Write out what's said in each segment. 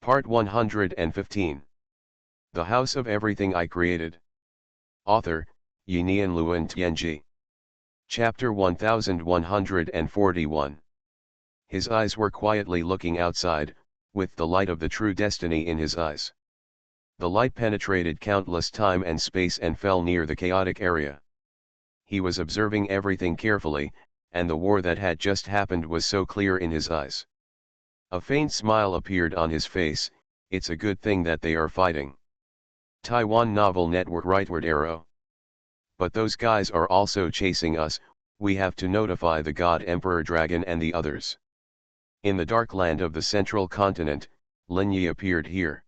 Part 115. The House of Everything I Created. Author, Yinian Luan Tianji. Chapter 1141. His eyes were quietly looking outside, with the light of the true destiny in his eyes. The light penetrated countless time and space and fell near the chaotic area. He was observing everything carefully, and the war that had just happened was so clear in his eyes. A faint smile appeared on his face. It's a good thing that they are fighting. Taiwan Novel Network rightward arrow. But those guys are also chasing us. We have to notify the God Emperor Dragon and the others. In the dark land of the central continent, Lin Yi appeared here.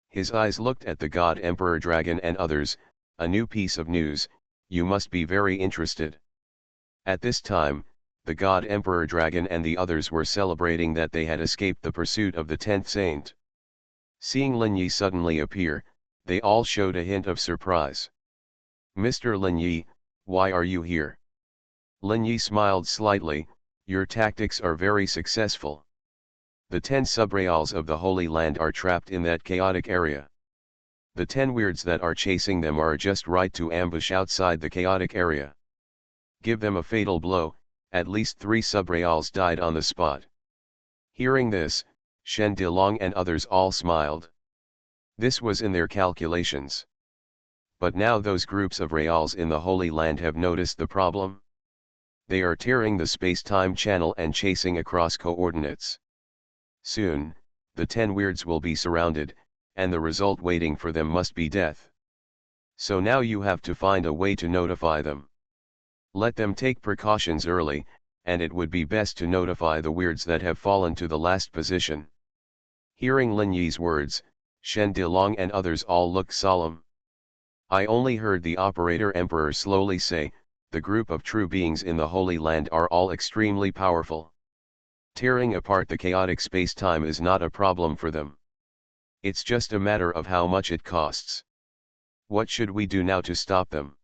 His eyes looked at the God Emperor Dragon and others. A new piece of news, you must be very interested. At this time, the God Emperor Dragon and the others were celebrating that they had escaped the pursuit of the 10th saint. Seeing Lin Yi suddenly appear, they all showed a hint of surprise. Mr. Lin Yi, why are you here? Lin Yi smiled slightly. Your tactics are very successful. The 10 subreals of the Holy Land are trapped in that chaotic area. The 10 weirds that are chasing them are just right to ambush outside the chaotic area. Give them a fatal blow. At least 3 subreals died on the spot. Hearing this, Shen Dilong and others all smiled. This was in their calculations. But now those groups of reals in the Holy Land have noticed the problem. They are tearing the space-time channel and chasing across coordinates. Soon, the 10 weirds will be surrounded, and the result waiting for them must be death. So now you have to find a way to notify them. Let them take precautions early, and it would be best to notify the weirds that have fallen to the last position. Hearing Lin Yi's words, Shen Dilong and others all looked solemn. I only heard the operator emperor slowly say, the group of true beings in the Holy Land are all extremely powerful. Tearing apart the chaotic space-time is not a problem for them. It's just a matter of how much it costs. What should we do now to stop them?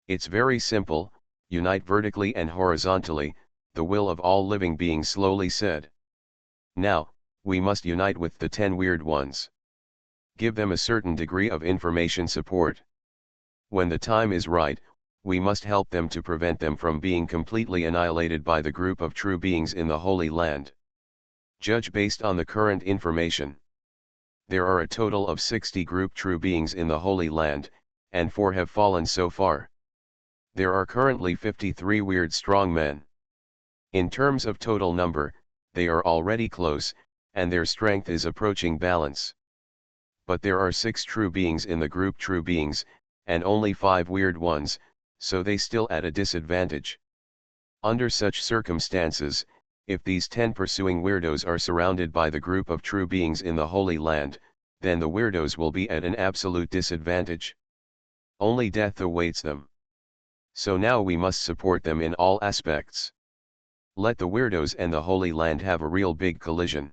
It's very simple. Unite vertically and horizontally, the will of all living beings slowly said. Now, we must unite with the 10 weird ones. Give them a certain degree of information support. When the time is right, we must help them to prevent them from being completely annihilated by the group of true beings in the Holy Land. Judge based on the current information. There are a total of 60 group true beings in the Holy Land, and 4 have fallen so far. There are currently 53 weird strong men. In terms of total number, they are already close, and their strength is approaching balance. But there are 6 true beings in the group true beings, and only 5 weird ones, so they still at a disadvantage. Under such circumstances, if these 10 pursuing weirdos are surrounded by the group of true beings in the Holy Land, then the weirdos will be at an absolute disadvantage. Only death awaits them. So now we must support them in all aspects. Let the weirdos and the Holy Land have a real big collision.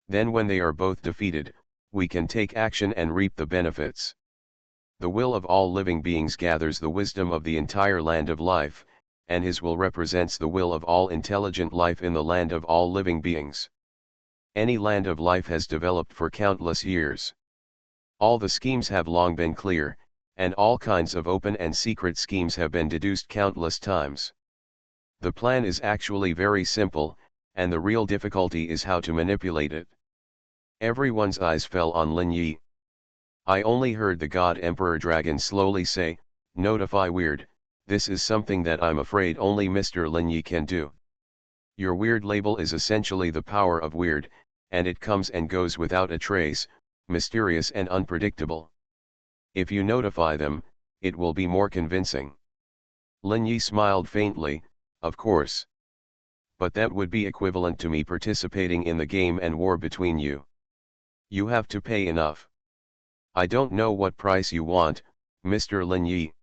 Then when they are both defeated, we can take action and reap the benefits. The will of all living beings gathers the wisdom of the entire land of life, and his will represents the will of all intelligent life in the land of all living beings. Any land of life has developed for countless years. All the schemes have long been clear, and all kinds of open and secret schemes have been deduced countless times. The plan is actually very simple, and the real difficulty is how to manipulate it. Everyone's eyes fell on Lin Yi. I only heard the God Emperor Dragon slowly say, notify weird. This is something that I'm afraid only Mr. Lin Yi can do. Your weird label is essentially the power of weird, and it comes and goes without a trace, mysterious and unpredictable. If you notify them, it will be more convincing. Lin Yi smiled faintly, of course. But that would be equivalent to me participating in the game and war between you. You have to pay enough. I don't know what price you want, Mr. Lin Yi.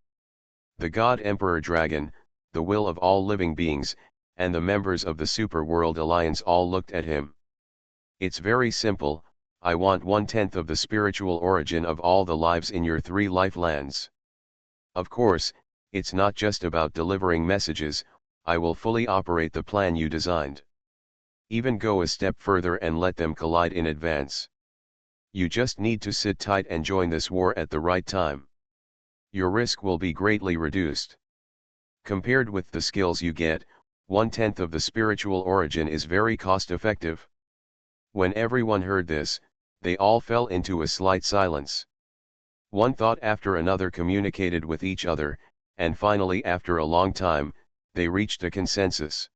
The God Emperor Dragon, the will of all living beings, and the members of the Superworld Alliance all looked at him. It's very simple. I want 1/10 of the spiritual origin of all the lives in your 3 lifelands. Of course, it's not just about delivering messages. I will fully operate the plan you designed. Even go a step further and let them collide in advance. You just need to sit tight and join this war at the right time. Your risk will be greatly reduced. Compared with the skills you get, 1/10 of the spiritual origin is very cost-effective. When everyone heard this, they all fell into a slight silence. One thought after another communicated with each other, and finally after a long time, they reached a consensus.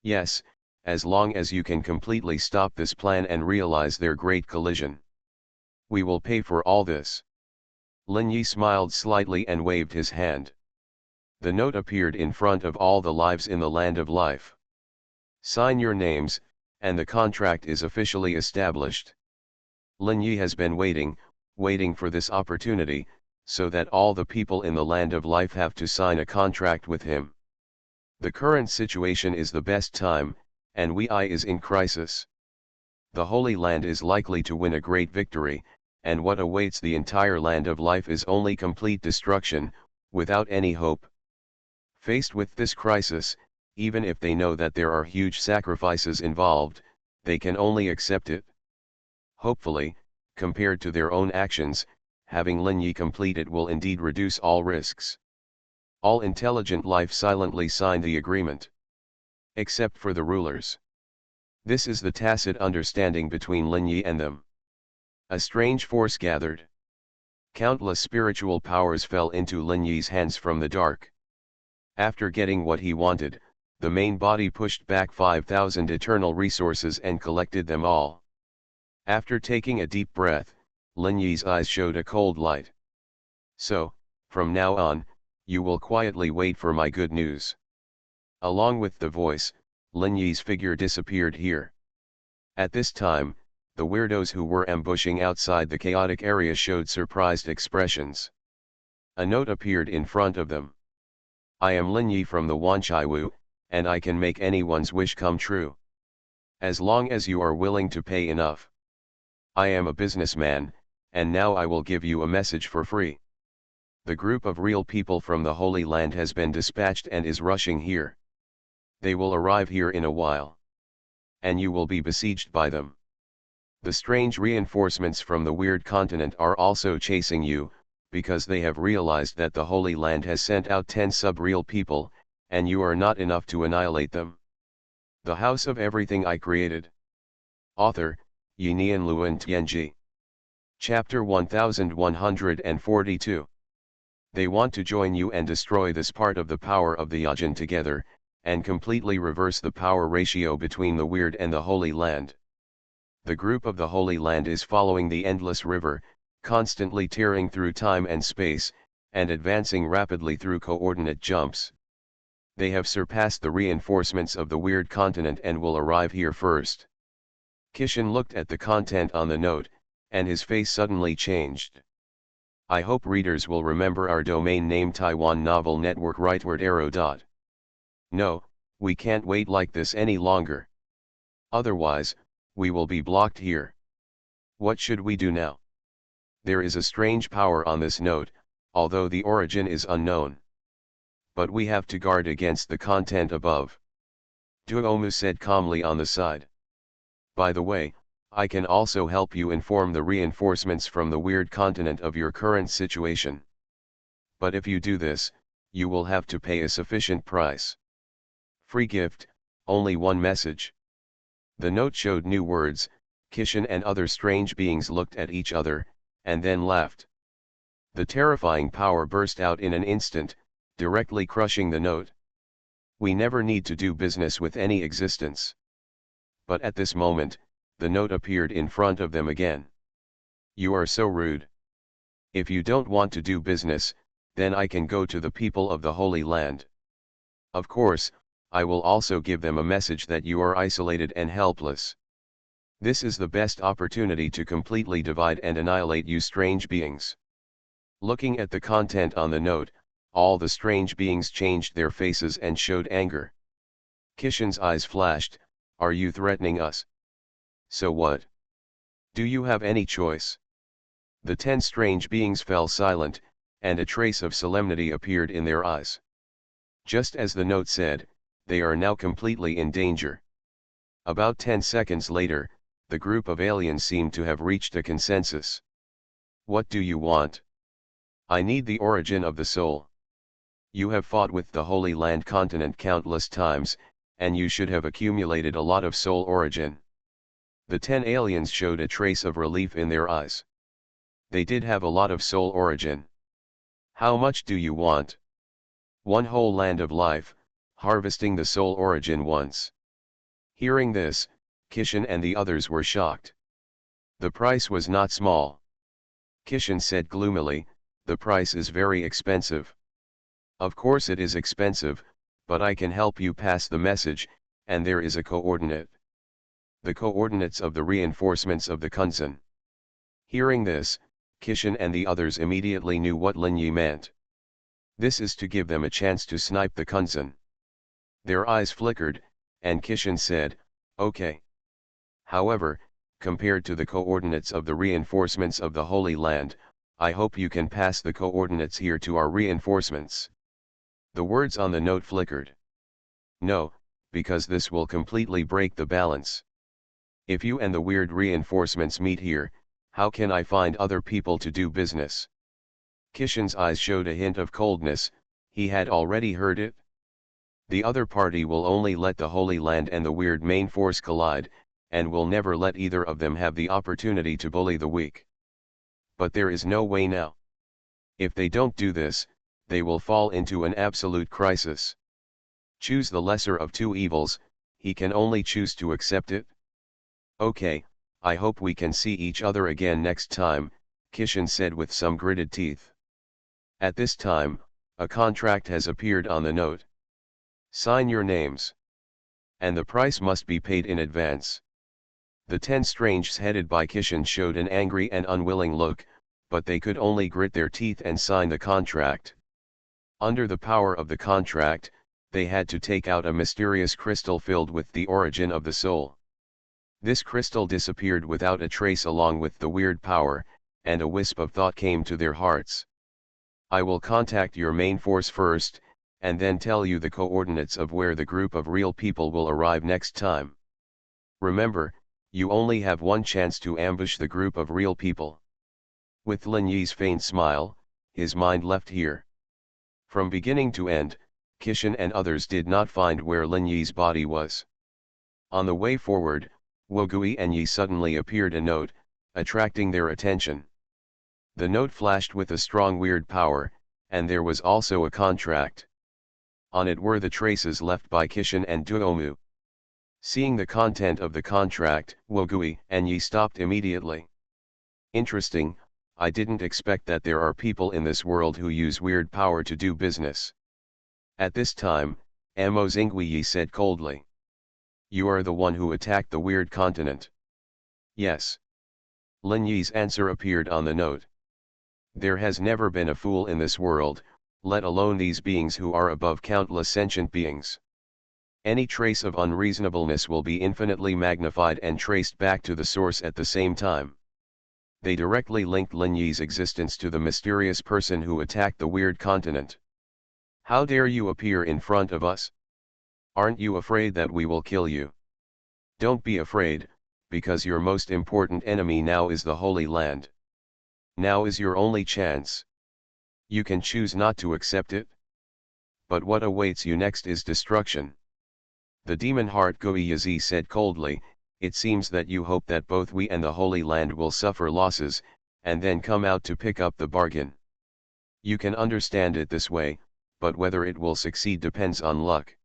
Yes, as long as you can completely stop this plan and realize their great collision. We will pay for all this. Lin Yi smiled slightly and waved his hand. The note appeared in front of all the lives in the land of life. Sign your names, and the contract is officially established. Lin Yi has been waiting for this opportunity, so that all the people in the land of life have to sign a contract with him. The current situation is the best time, and Wei is in crisis. The Holy Land is likely to win a great victory, and what awaits the entire land of life is only complete destruction, without any hope. Faced with this crisis, even if they know that there are huge sacrifices involved, they can only accept it. Hopefully, compared to their own actions, having Lin Yi complete it will indeed reduce all risks. All intelligent life silently signed the agreement. Except for the rulers. This is the tacit understanding between Lin Yi and them. A strange force gathered. Countless spiritual powers fell into Lin Yi's hands from the dark. After getting what he wanted, the main body pushed back 5,000 eternal resources and collected them all. After taking a deep breath, Lin Yi's eyes showed a cold light. So, from now on, you will quietly wait for my good news. Along with the voice, Lin Yi's figure disappeared here. At this time, the weirdos who were ambushing outside the chaotic area showed surprised expressions. A note appeared in front of them. I am Lin Yi from the Wanchaiwu, and I can make anyone's wish come true. As long as you are willing to pay enough. I am a businessman, and now I will give you a message for free. The group of real people from the Holy Land has been dispatched and is rushing here. They will arrive here in a while. And you will be besieged by them. The strange reinforcements from the weird continent are also chasing you, because they have realized that the Holy Land has sent out 10 sub-real people, and you are not enough to annihilate them. The House of Everything I Created. Author, Yinian Luan Tianji. Chapter 1142. They want to join you and destroy this part of the power of the Yajin together, and completely reverse the power ratio between the weird and the Holy Land. The group of the Holy Land is following the endless river, constantly tearing through time and space, and advancing rapidly through coordinate jumps. They have surpassed the reinforcements of the weird continent and will arrive here first. Kishan looked at the content on the note, and his face suddenly changed. I hope readers will remember our domain name Taiwan Novel Network rightward arrow. No, we can't wait like this any longer. Otherwise, we will be blocked here. What should we do now? There is a strange power on this note, although the origin is unknown. But we have to guard against the content above. Duomu said calmly on the side. By the way, I can also help you inform the reinforcements from the weird continent of your current situation. But if you do this, you will have to pay a sufficient price. Free gift, only one message. The note showed new words. Kishan and other strange beings looked at each other, and then laughed. The terrifying power burst out in an instant, directly crushing the note. We never need to do business with any existence. But at this moment, the note appeared in front of them again. You are so rude. If you don't want to do business, then I can go to the people of the Holy Land. Of course, I will also give them a message that you are isolated and helpless. This is the best opportunity to completely divide and annihilate you strange beings. Looking at the content on the note, all the strange beings changed their faces and showed anger. Kishan's eyes flashed. Are you threatening us? So what? Do you have any choice? The 10 strange beings fell silent, and a trace of solemnity appeared in their eyes. Just as the note said, they are now completely in danger. About 10 seconds later, the group of aliens seemed to have reached a consensus. What do you want? I need the origin of the soul. You have fought with the Holy Land continent countless times, and you should have accumulated a lot of soul origin. The 10 aliens showed a trace of relief in their eyes. They did have a lot of soul origin. How much do you want? One whole land of life, harvesting the soul origin once. Hearing this, Kishan and the others were shocked. The price was not small. Kishan said gloomily, the price is very expensive. Of course it is expensive, but I can help you pass the message, and there is a coordinate. The coordinates of the reinforcements of the Kunsan. Hearing this, Kishan and the others immediately knew what Lin Yi meant. This is to give them a chance to snipe the Kunsan. Their eyes flickered, and Kishan said, okay. However, compared to the coordinates of the reinforcements of the Holy Land, I hope you can pass the coordinates here to our reinforcements. The words on the note flickered. No, because this will completely break the balance. If you and the weird reinforcements meet here, how can I find other people to do business? Kishan's eyes showed a hint of coldness, he had already heard it. The other party will only let the Holy Land and the weird main force collide, and will never let either of them have the opportunity to bully the weak. But there is no way now. If they don't do this, they will fall into an absolute crisis. Choose the lesser of two evils, he can only choose to accept it. Okay, I hope we can see each other again next time, Kishan said with some gritted teeth. At this time, a contract has appeared on the note. Sign your names. And the price must be paid in advance. The 10 strangers headed by Kishan showed an angry and unwilling look, but they could only grit their teeth and sign the contract. Under the power of the contract, they had to take out a mysterious crystal filled with the origin of the soul. This crystal disappeared without a trace along with the weird power, and a wisp of thought came to their hearts. I will contact your main force first, and then tell you the coordinates of where the group of real people will arrive next time. Remember, you only have one chance to ambush the group of real people. With Lin Yi's faint smile, his mind left here. From beginning to end, Kishan and others did not find where Lin Yi's body was. On the way forward, Wogui and Yi suddenly appeared a note, attracting their attention. The note flashed with a strong weird power, and there was also a contract. On it were the traces left by Kishan and Duomu. Seeing the content of the contract, Wogui and Yi stopped immediately. Interesting, I didn't expect that there are people in this world who use weird power to do business. At this time, Amo Zingui Yi said coldly. You are the one who attacked the weird continent. Yes. Lin Yi's answer appeared on the note. There has never been a fool in this world, let alone these beings who are above countless sentient beings. Any trace of unreasonableness will be infinitely magnified and traced back to the source at the same time. They directly linked Lin Yi's existence to the mysterious person who attacked the weird continent. How dare you appear in front of us? Aren't you afraid that we will kill you? Don't be afraid, because your most important enemy now is the Holy Land. Now is your only chance. You can choose not to accept it. But what awaits you next is destruction. The demon heart Gui Yazi said coldly, it seems that you hope that both we and the Holy Land will suffer losses, and then come out to pick up the bargain. You can understand it this way, but whether it will succeed depends on luck.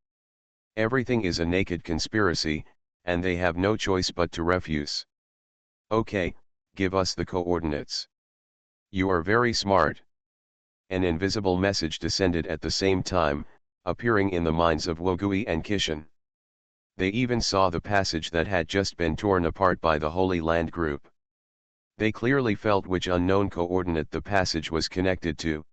Everything is a naked conspiracy, and they have no choice but to refuse. Okay, give us the coordinates. You are very smart. An invisible message descended at the same time, appearing in the minds of Wogui and Kishan. They even saw the passage that had just been torn apart by the Holy Land group. They clearly felt which unknown coordinate the passage was connected to.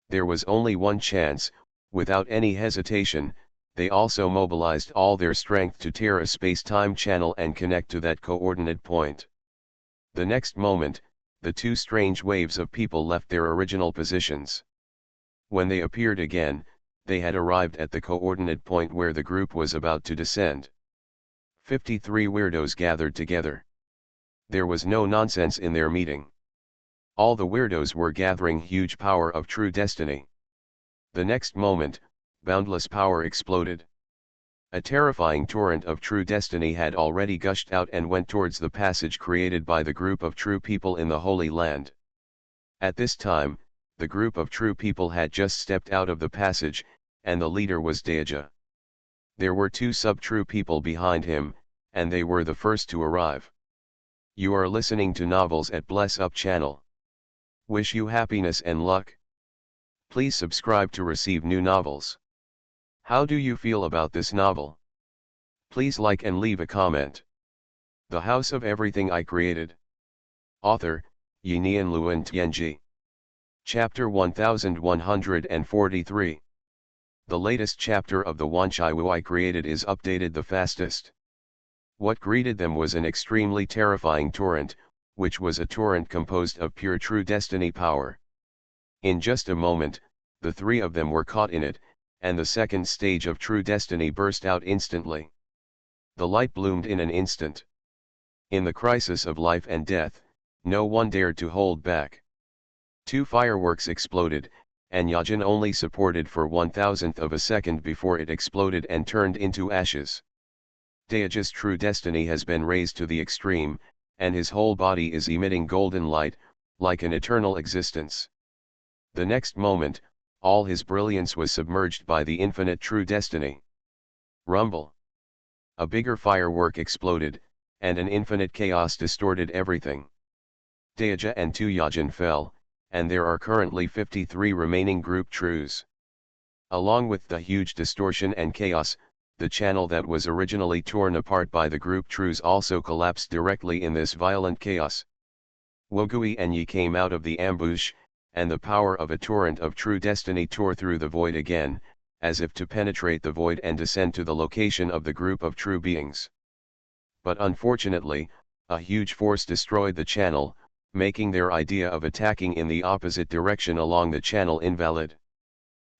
There was only one chance. Without any hesitation, they also mobilized all their strength to tear a space-time channel and connect to that coordinate point. The next moment, the two strange waves of people left their original positions. When they appeared again, they had arrived at the coordinate point where the group was about to descend. 53 weirdos gathered together. There was no nonsense in their meeting. All the weirdos were gathering huge power of true destiny. The next moment, boundless power exploded. A terrifying torrent of true destiny had already gushed out and went towards the passage created by the group of true people in the Holy Land. At this time, the group of true people had just stepped out of the passage, and the leader was Deja. There were two sub-true people behind him, and they were the first to arrive. You are listening to Novels at Bless Up channel. Wish you happiness and luck. Please subscribe to receive new novels. How do you feel about this novel? Please like and leave a comment. The House of Everything I Created. Author, Yinian Luan Tianji. Chapter 1143. The latest chapter of the Wanchai I Created is updated the fastest. What greeted them was an extremely terrifying torrent, which was a torrent composed of pure true destiny power. In just a moment, the three of them were caught in it, and the second stage of true destiny burst out instantly. The light bloomed in an instant. In the crisis of life and death, no one dared to hold back. Two fireworks exploded, and Yajin only supported for 1,000th of a second before it exploded and turned into ashes. Deja's true destiny has been raised to the extreme, and his whole body is emitting golden light, like an eternal existence. The next moment, all his brilliance was submerged by the infinite true destiny. Rumble. A bigger firework exploded, and an infinite chaos distorted everything. Deja and two Yajin fell, and there are currently 53 remaining group trues. Along with the huge distortion and chaos, the channel that was originally torn apart by the group trues also collapsed directly in this violent chaos. Wogui and Yi came out of the ambush, and the power of a torrent of true destiny tore through the void again, as if to penetrate the void and descend to the location of the group of true beings. But unfortunately, a huge force destroyed the channel, making their idea of attacking in the opposite direction along the channel invalid.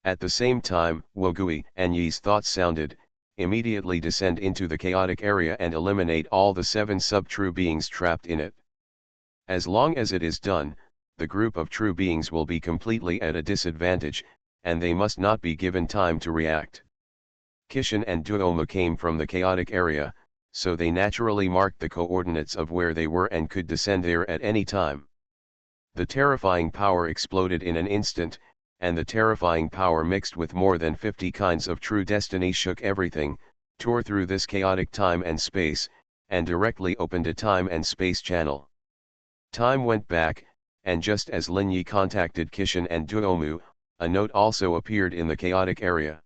At the same time, Wogui and Yi's thoughts sounded, immediately descend into the chaotic area and eliminate all the 7 sub-true beings trapped in it. As long as it is done, the group of true beings will be completely at a disadvantage, and they must not be given time to react. Kishin and Duomu came from the chaotic area, so they naturally marked the coordinates of where they were and could descend there at any time. The terrifying power exploded in an instant, and the terrifying power mixed with more than 50 kinds of true destiny shook everything, tore through this chaotic time and space, and directly opened a time and space channel. Time went back, and just as Lin Yi contacted Kishin and Duomu, a note also appeared in the chaotic area.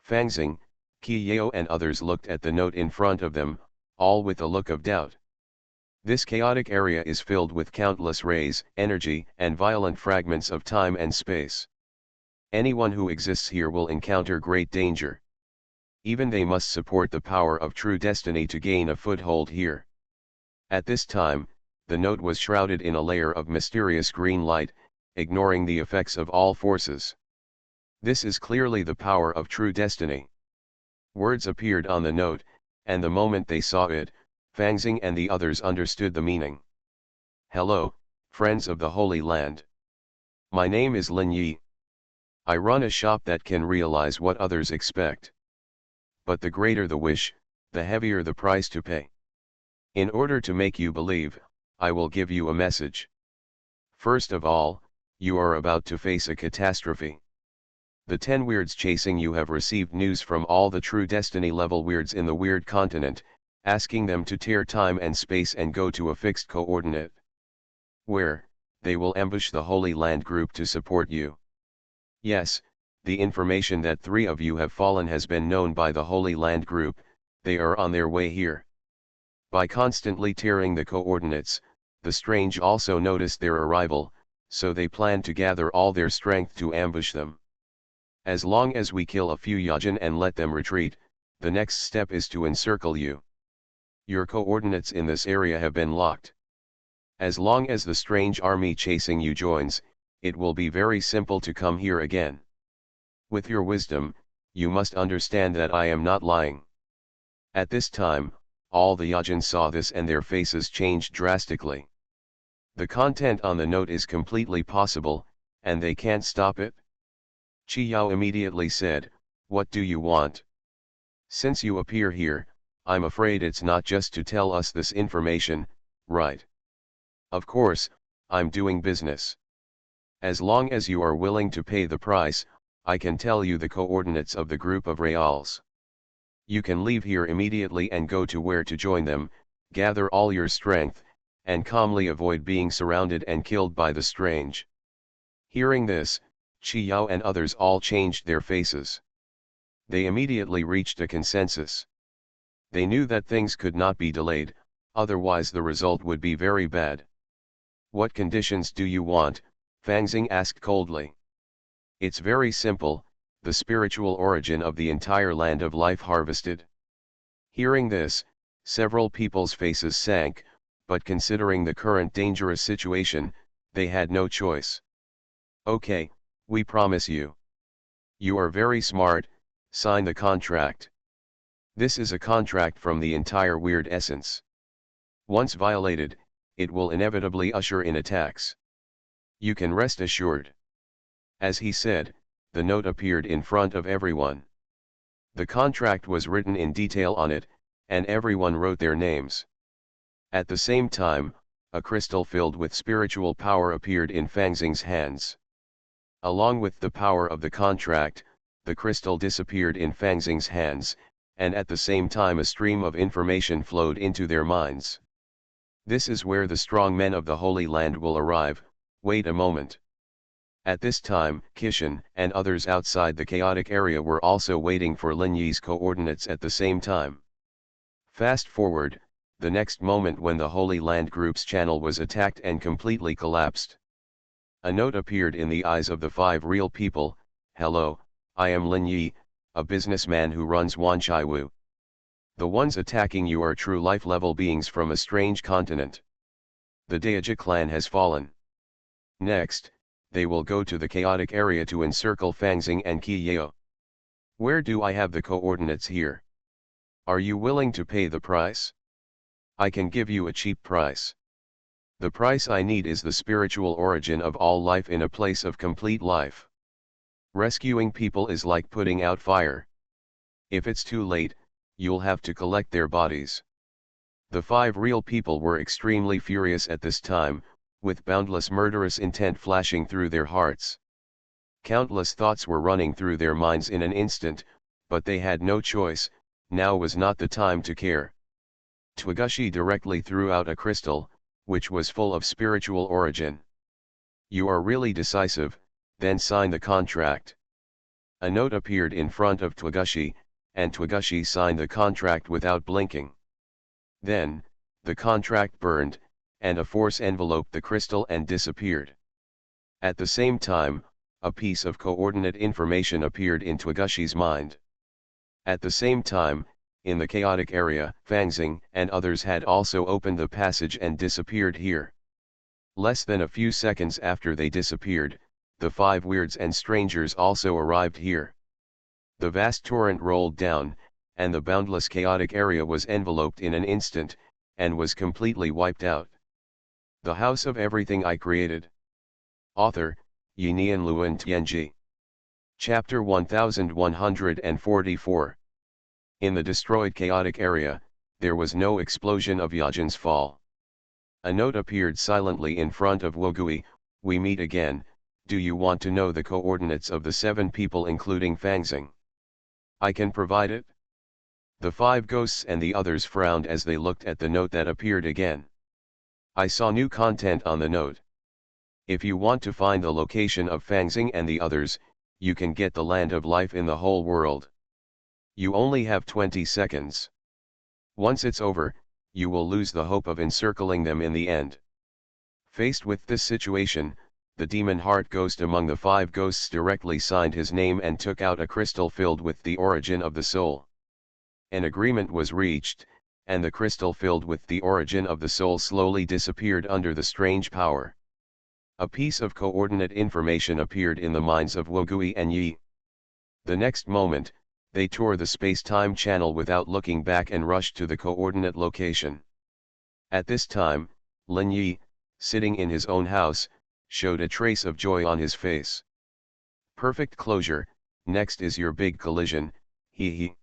Fangxing, Qi Yao and others looked at the note in front of them, all with a look of doubt. This chaotic area is filled with countless rays, energy, and violent fragments of time and space. Anyone who exists here will encounter great danger. Even they must support the power of true destiny to gain a foothold here. At this time, the note was shrouded in a layer of mysterious green light, ignoring the effects of all forces. This is clearly the power of true destiny. Words appeared on the note, and the moment they saw it, Fangxing and the others understood the meaning. Hello, friends of the Holy Land. My name is Lin Yi. I run a shop that can realize what others expect. But the greater the wish, the heavier the price to pay. In order to make you believe, I will give you a message. First of all, you are about to face a catastrophe. The 10 weirds chasing you have received news from all the true destiny level weirds in the weird continent, asking them to tear time and space and go to a fixed coordinate, where they will ambush the Holy Land group to support you. Yes, the information that 3 of you have fallen has been known by the Holy Land group. They are on their way here. By constantly tearing the coordinates, the strange also noticed their arrival, so they plan to gather all their strength to ambush them. As long as we kill a few Yajin and let them retreat, the next step is to encircle you. Your coordinates in this area have been locked. As long as the strange army chasing you joins, it will be very simple to come here again. With your wisdom, you must understand that I am not lying. At this time, All the Yajins saw this and their faces changed drastically. The content on the note is completely possible, and they can't stop it? Qi Yao immediately said, "What do you want? Since you appear here, I'm afraid it's not just to tell us this information, right? Of course, I'm doing business. As long as you are willing to pay the price, I can tell you the coordinates of the group of reals. You can leave here immediately and go to where to join them, gather all your strength, and calmly avoid being surrounded and killed by the strange." Hearing this, Qi Yao and others all changed their faces. They immediately reached a consensus. They knew that things could not be delayed, otherwise the result would be very bad. "What conditions do you want?" Fangxing asked coldly. "It's very simple, the spiritual origin of the entire land of life harvested." Hearing this, several people's faces sank, but considering the current dangerous situation, they had no choice. "Okay, we promise you. You are very smart, sign the contract. This is a contract from the entire weird essence. Once violated, it will inevitably usher in attacks. You can rest assured." As he said, the note appeared in front of everyone. The contract was written in detail on it, and everyone wrote their names. At the same time, a crystal filled with spiritual power appeared in Fangxing's hands. Along with the power of the contract, the crystal disappeared in Fangxing's hands, and at the same time a stream of information flowed into their minds. "This is where the strong men of the Holy Land will arrive, wait a moment." At this time, Kishan and others outside the chaotic area were also waiting for Lin Yi's coordinates at the same time. Fast forward, the next moment when the Holy Land Group's channel was attacked and completely collapsed. A note appeared in the eyes of the 5 real people: "Hello, I am Lin Yi, a businessman who runs Wanchaiwu. The ones attacking you are true life-level beings from a strange continent. The Daeja clan has fallen. Next, they will go to the chaotic area to encircle Fangxing and Qi Yao. Where do I have the coordinates here? Are you willing to pay the price? I can give you a cheap price. The price I need is the spiritual origin of all life in a place of complete life. Rescuing people is like putting out fire. If it's too late, you'll have to collect their bodies." The 5 real people were extremely furious at this time, with boundless murderous intent flashing through their hearts. Countless thoughts were running through their minds in an instant, but they had no choice. Now was not the time to care. Twigushi directly threw out a crystal, which was full of spiritual origin. "You are really decisive, then sign the contract." A note appeared in front of Twigushi, and Twigushi signed the contract without blinking. Then, the contract burned, and a force enveloped the crystal and disappeared. At the same time, a piece of coordinate information appeared in Twigushi's mind. At the same time, in the chaotic area, Fangxing and others had also opened the passage and disappeared here. Less than a few seconds after they disappeared, the 5 weirds and strangers also arrived here. The vast torrent rolled down, and the boundless chaotic area was enveloped in an instant, and was completely wiped out. The House of Everything I Created. Author, Yinian Luan Tianji. Chapter 1144. In the destroyed chaotic area, there was no explosion of Yajin's fall. A note appeared silently in front of Wogui: "We meet again, do you want to know the coordinates of the 7 people including Fangxing? I can provide it." The 5 ghosts and the others frowned as they looked at the note that appeared again. I saw new content on the note. If you want to find the location of Fangxing and the others, you can get the land of life in the whole world. You only have 20 seconds. Once it's over, you will lose the hope of encircling them in the end. Faced with this situation, the demon heart ghost among the 5 ghosts directly signed his name and took out a crystal filled with the origin of the soul. An agreement was reached, and the crystal filled with the origin of the soul slowly disappeared under the strange power. A piece of coordinate information appeared in the minds of Wogui and Yi. The next moment, They tore the space-time channel without looking back and rushed to the coordinate location. At this time, Lin Yi, sitting in his own house, showed a trace of joy on his face. Perfect closure, next is your big collision, he.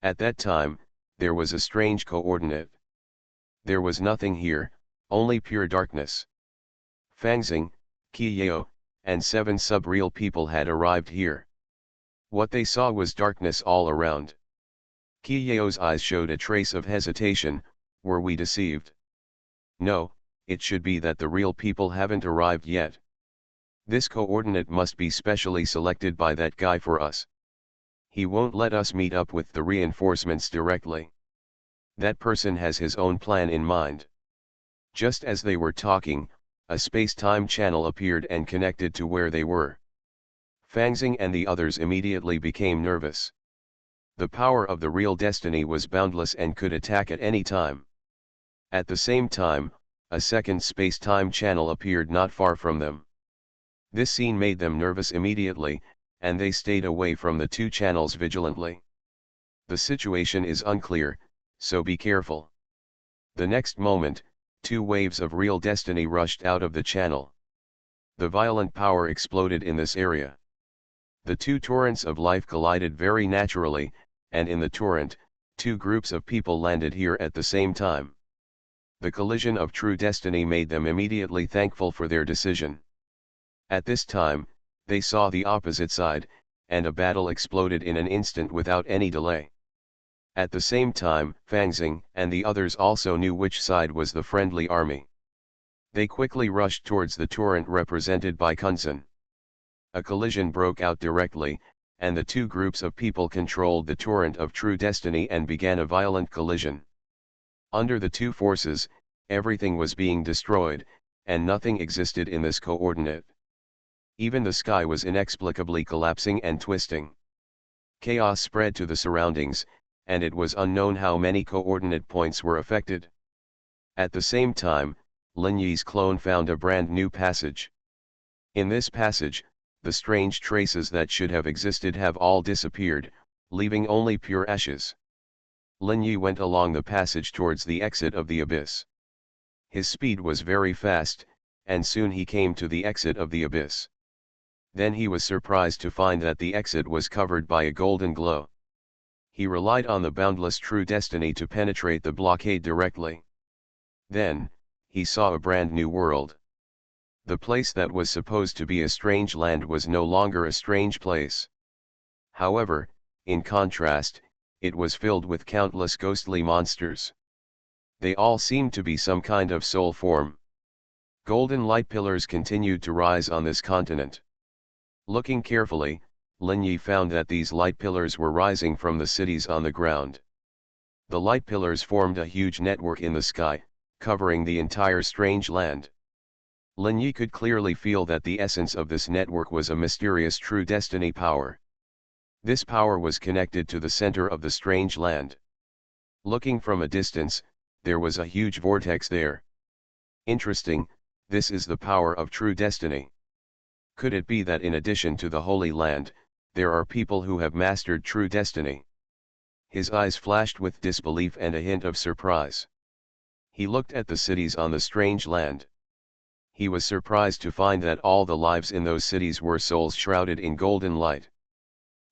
At that time, there was a strange coordinate. There was nothing here, only pure darkness. Fangxing, Qiyao, and 7 sub-real people had arrived here. What they saw was darkness all around. Qiyao's eyes showed a trace of hesitation. Were we deceived? No, it should be that the real people haven't arrived yet. This coordinate must be specially selected by that guy for us. He won't let us meet up with the reinforcements directly. That person has his own plan in mind. Just as they were talking, a space-time channel appeared and connected to where they were. Fangxing and the others immediately became nervous. The power of the real destiny was boundless and could attack at any time. At the same time, a second space-time channel appeared not far from them. This scene made them nervous immediately, and they stayed away from the 2 channels vigilantly. The situation is unclear, so be careful. The next moment, 2 waves of real destiny rushed out of the channel. The violent power exploded in this area. The 2 torrents of life collided very naturally, and in the torrent, 2 groups of people landed here at the same time. The collision of true destiny made them immediately thankful for their decision. At this time, they saw the opposite side, and a battle exploded in an instant without any delay. At the same time, Fangxing and the others also knew which side was the friendly army. They quickly rushed towards the torrent represented by Kunzan. A collision broke out directly, and the 2 groups of people controlled the torrent of true destiny and began a violent collision. Under the 2 forces, everything was being destroyed, and nothing existed in this coordinate. Even the sky was inexplicably collapsing and twisting. Chaos spread to the surroundings, and it was unknown how many coordinate points were affected. At the same time, Lin Yi's clone found a brand new passage. In this passage, the strange traces that should have existed have all disappeared, leaving only pure ashes. Lin Yi went along the passage towards the exit of the abyss. His speed was very fast, and soon he came to the exit of the abyss. Then he was surprised to find that the exit was covered by a golden glow. He relied on the boundless true destiny to penetrate the blockade directly. Then, he saw a brand new world. The place that was supposed to be a strange land was no longer a strange place. However, in contrast, it was filled with countless ghostly monsters. They all seemed to be some kind of soul form. Golden light pillars continued to rise on this continent. Looking carefully, Lin Yi found that these light pillars were rising from the cities on the ground. The light pillars formed a huge network in the sky, covering the entire strange land. Lin Yi could clearly feel that the essence of this network was a mysterious true destiny power. This power was connected to the center of the strange land. Looking from a distance, there was a huge vortex there. Interesting, this is the power of true destiny. Could it be that in addition to the Holy Land, there are people who have mastered true destiny? His eyes flashed with disbelief and a hint of surprise. He looked at the cities on the strange land. He was surprised to find that all the lives in those cities were souls shrouded in golden light.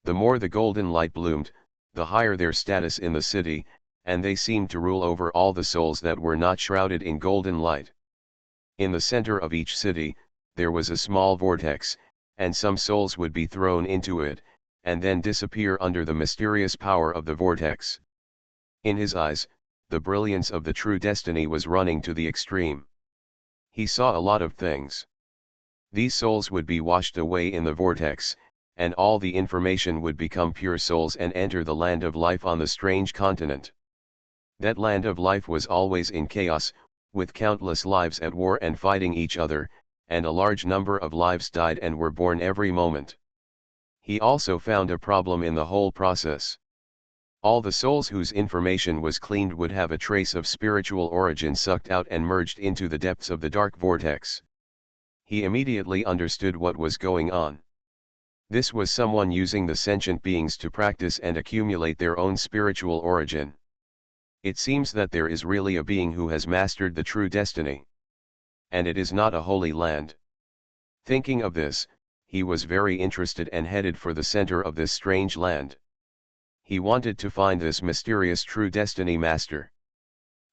The more the golden light bloomed, the higher their status in the city, and they seemed to rule over all the souls that were not shrouded in golden light. In the center of each city, there was a small vortex, and some souls would be thrown into it, and then disappear under the mysterious power of the vortex. In his eyes, the brilliance of the true destiny was running to the extreme. He saw a lot of things. These souls would be washed away in the vortex, and all the information would become pure souls and enter the land of life on the strange continent. That land of life was always in chaos, with countless lives at war and fighting each other, and a large number of lives died and were born every moment. He also found a problem in the whole process. All the souls whose information was cleaned would have a trace of spiritual origin sucked out and merged into the depths of the dark vortex. He immediately understood what was going on. This was someone using the sentient beings to practice and accumulate their own spiritual origin. It seems that there is really a being who has mastered the true destiny. And it is not a holy land. Thinking of this, he was very interested and headed for the center of this strange land. He wanted to find this mysterious true destiny master.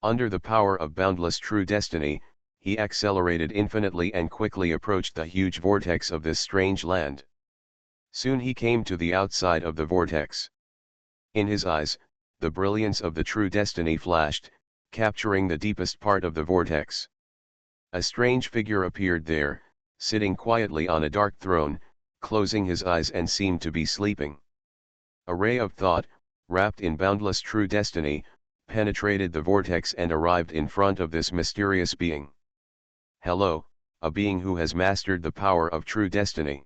Under the power of boundless true destiny, he accelerated infinitely and quickly approached the huge vortex of this strange land. Soon he came to the outside of the vortex. In his eyes, the brilliance of the true destiny flashed, capturing the deepest part of the vortex. A strange figure appeared there, sitting quietly on a dark throne, closing his eyes and seemed to be sleeping. A ray of thought, wrapped in boundless true destiny, penetrated the vortex and arrived in front of this mysterious being. Hello, a being who has mastered the power of true destiny.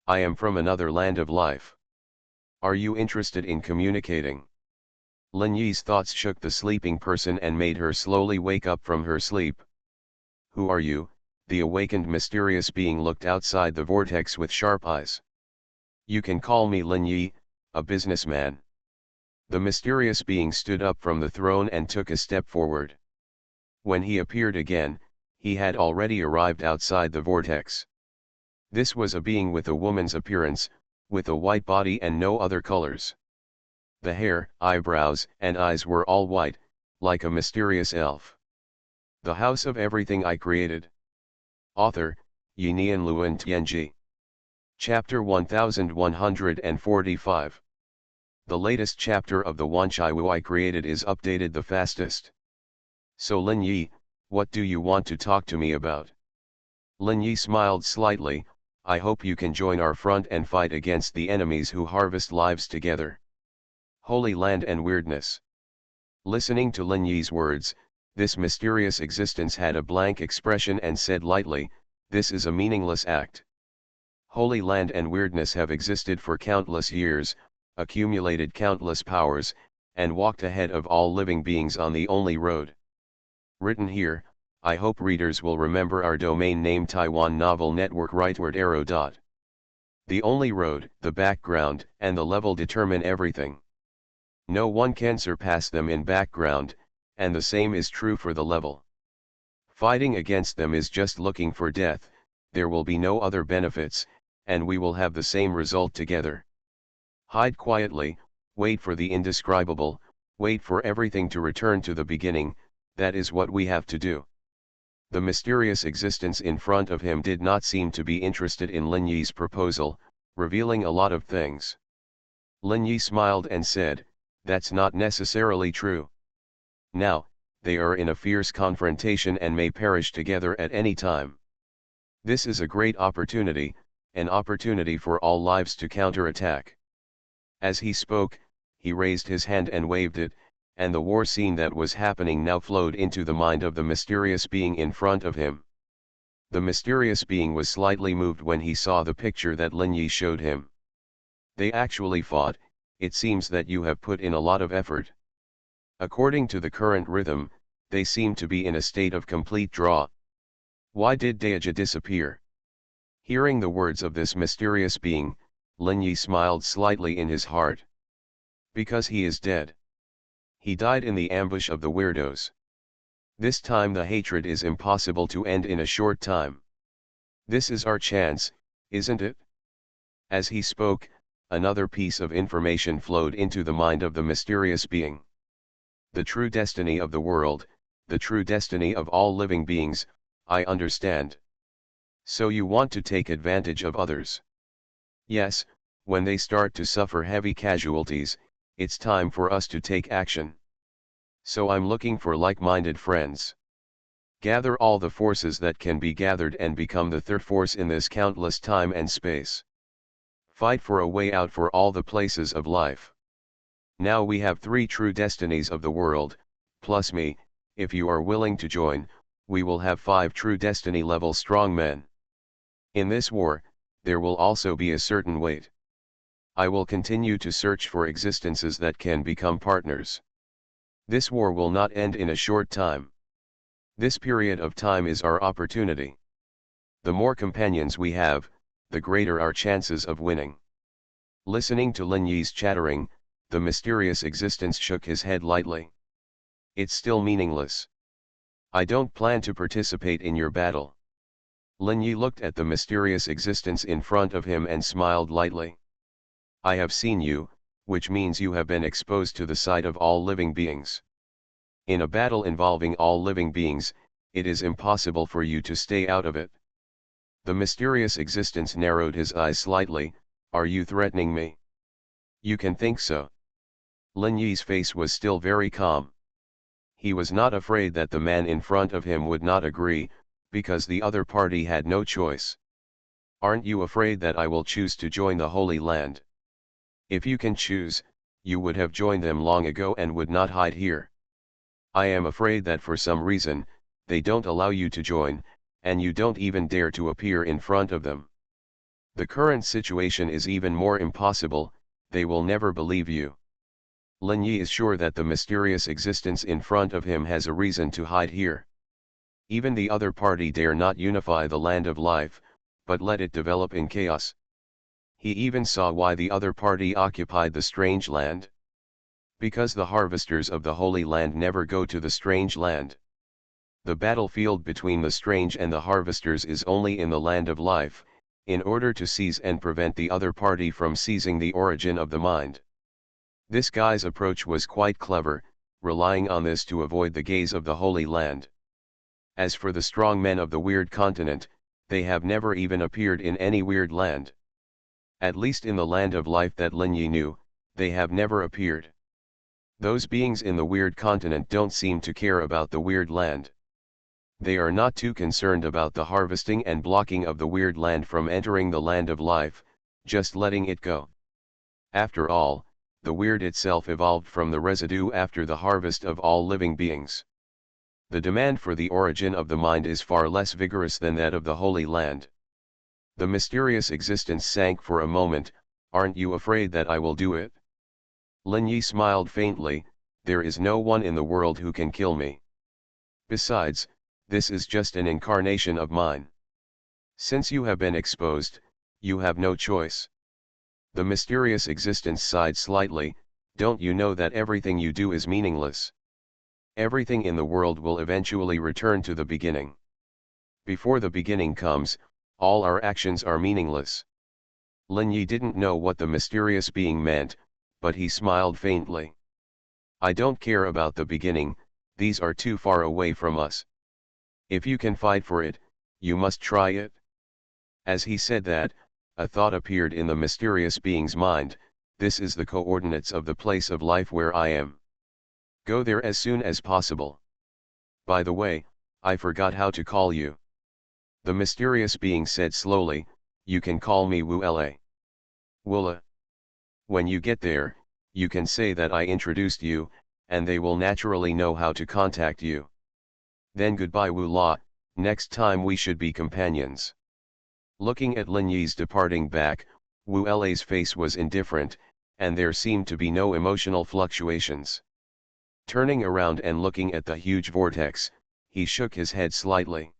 I am from another land of life. Are you interested in communicating? Lin Yi's thoughts shook the sleeping person and made her slowly wake up from her sleep. Who are you? The awakened mysterious being looked outside the vortex with sharp eyes. You can call me Lin Yi, a businessman. The mysterious being stood up from the throne and took a step forward. When he appeared again, he had already arrived outside the vortex. This was a being with a woman's appearance, with a white body and no other colors. The hair, eyebrows, and eyes were all white, like a mysterious elf. The House of Everything I Created. Author, Yinian Luan Tianji. Chapter 1145. The latest chapter of the Wanchai I Created is updated the fastest. So Lin Yi, what do you want to talk to me about? Lin Yi smiled slightly. I hope you can join our front and fight against the enemies who harvest lives together. Holy Land and Weirdness. Listening to Lin Yi's words, this mysterious existence had a blank expression and said lightly, this is a meaningless act. Holy Land and Weirdness have existed for countless years, accumulated countless powers, and walked ahead of all living beings on the only road. Written here, I hope readers will remember our domain name Taiwan Novel Network rightward arrow. The only road, the background, and the level determine everything. No one can surpass them in background, and the same is true for the level. Fighting against them is just looking for death, there will be no other benefits, and we will have the same result together. Hide quietly, wait for the indescribable, wait for everything to return to the beginning, that is what we have to do. The mysterious existence in front of him did not seem to be interested in Lin Yi's proposal, revealing a lot of things. Lin Yi smiled and said, that's not necessarily true. Now, they are in a fierce confrontation and may perish together at any time. This is a great opportunity, an opportunity for all lives to counterattack. As he spoke, he raised his hand and waved it, and the war scene that was happening now flowed into the mind of the mysterious being in front of him. The mysterious being was slightly moved when he saw the picture that Lin Yi showed him. They actually fought, it seems that you have put in a lot of effort. According to the current rhythm, they seem to be in a state of complete draw. Why did Daija disappear? Hearing the words of this mysterious being, Lin Yi smiled slightly in his heart. Because he is dead. He died in the ambush of the weirdos. This time the hatred is impossible to end in a short time. This is our chance, isn't it? As he spoke, another piece of information flowed into the mind of the mysterious being. The true destiny of the world, the true destiny of all living beings, I understand. So you want to take advantage of others. Yes, when they start to suffer heavy casualties, it's time for us to take action. So I'm looking for like-minded friends. Gather all the forces that can be gathered and become the third force in this countless time and space. Fight for a way out for all the places of life. Now we have 3 true destinies of the world, plus me. If you are willing to join, we will have 5 true destiny level strong men. In this war, there will also be a certain weight. I will continue to search for existences that can become partners. This war will not end in a short time. This period of time is our opportunity. The more companions we have, the greater our chances of winning. Listening to Lin Yi's chattering, the mysterious existence shook his head lightly. It's still meaningless. I don't plan to participate in your battle. Lin Yi looked at the mysterious existence in front of him and smiled lightly. I have seen you, which means you have been exposed to the sight of all living beings. In a battle involving all living beings, it is impossible for you to stay out of it. The mysterious existence narrowed his eyes slightly. Are you threatening me? You can think so. Lin Yi's face was still very calm. He was not afraid that the man in front of him would not agree, because the other party had no choice. Aren't you afraid that I will choose to join the Holy Land? If you can choose, you would have joined them long ago and would not hide here. I am afraid that for some reason, they don't allow you to join, and you don't even dare to appear in front of them. The current situation is even more impossible, they will never believe you. Lin Yi is sure that the mysterious existence in front of him has a reason to hide here. Even the other party dare not unify the land of life, but let it develop in chaos. He even saw why the other party occupied the strange land. Because the harvesters of the Holy Land never go to the strange land. The battlefield between the strange and the harvesters is only in the land of life, in order to seize and prevent the other party from seizing the origin of the mind. This guy's approach was quite clever, relying on this to avoid the gaze of the Holy Land. As for the strong men of the weird continent, they have never even appeared in any weird land. At least in the land of life that Lin Yi knew, they have never appeared. Those beings in the weird continent don't seem to care about the weird land. They are not too concerned about the harvesting and blocking of the weird land from entering the land of life, just letting it go. After all, the weird itself evolved from the residue after the harvest of all living beings. The demand for the origin of the mind is far less vigorous than that of the Holy Land. The mysterious existence sank for a moment. Aren't you afraid that I will do it? Lin Yi smiled faintly. There is no one in the world who can kill me. Besides, this is just an incarnation of mine. Since you have been exposed, you have no choice. The mysterious existence sighed slightly. Don't you know that everything you do is meaningless? Everything in the world will eventually return to the beginning. Before the beginning comes, all our actions are meaningless. Lin Yi didn't know what the mysterious being meant, but he smiled faintly. I don't care about the beginning, these are too far away from us. If you can fight for it, you must try it. As he said that, a thought appeared in the mysterious being's mind. This is the coordinates of the place of life where I am. Go there as soon as possible. By the way, I forgot how to call you. The mysterious being said slowly, you can call me Wu La. Wula. When you get there, you can say that I introduced you, and they will naturally know how to contact you. Then goodbye Wu La, next time we should be companions. Looking at Lin Yi's departing back, Wu La's face was indifferent, and there seemed to be no emotional fluctuations. Turning around and looking at the huge vortex, he shook his head slightly.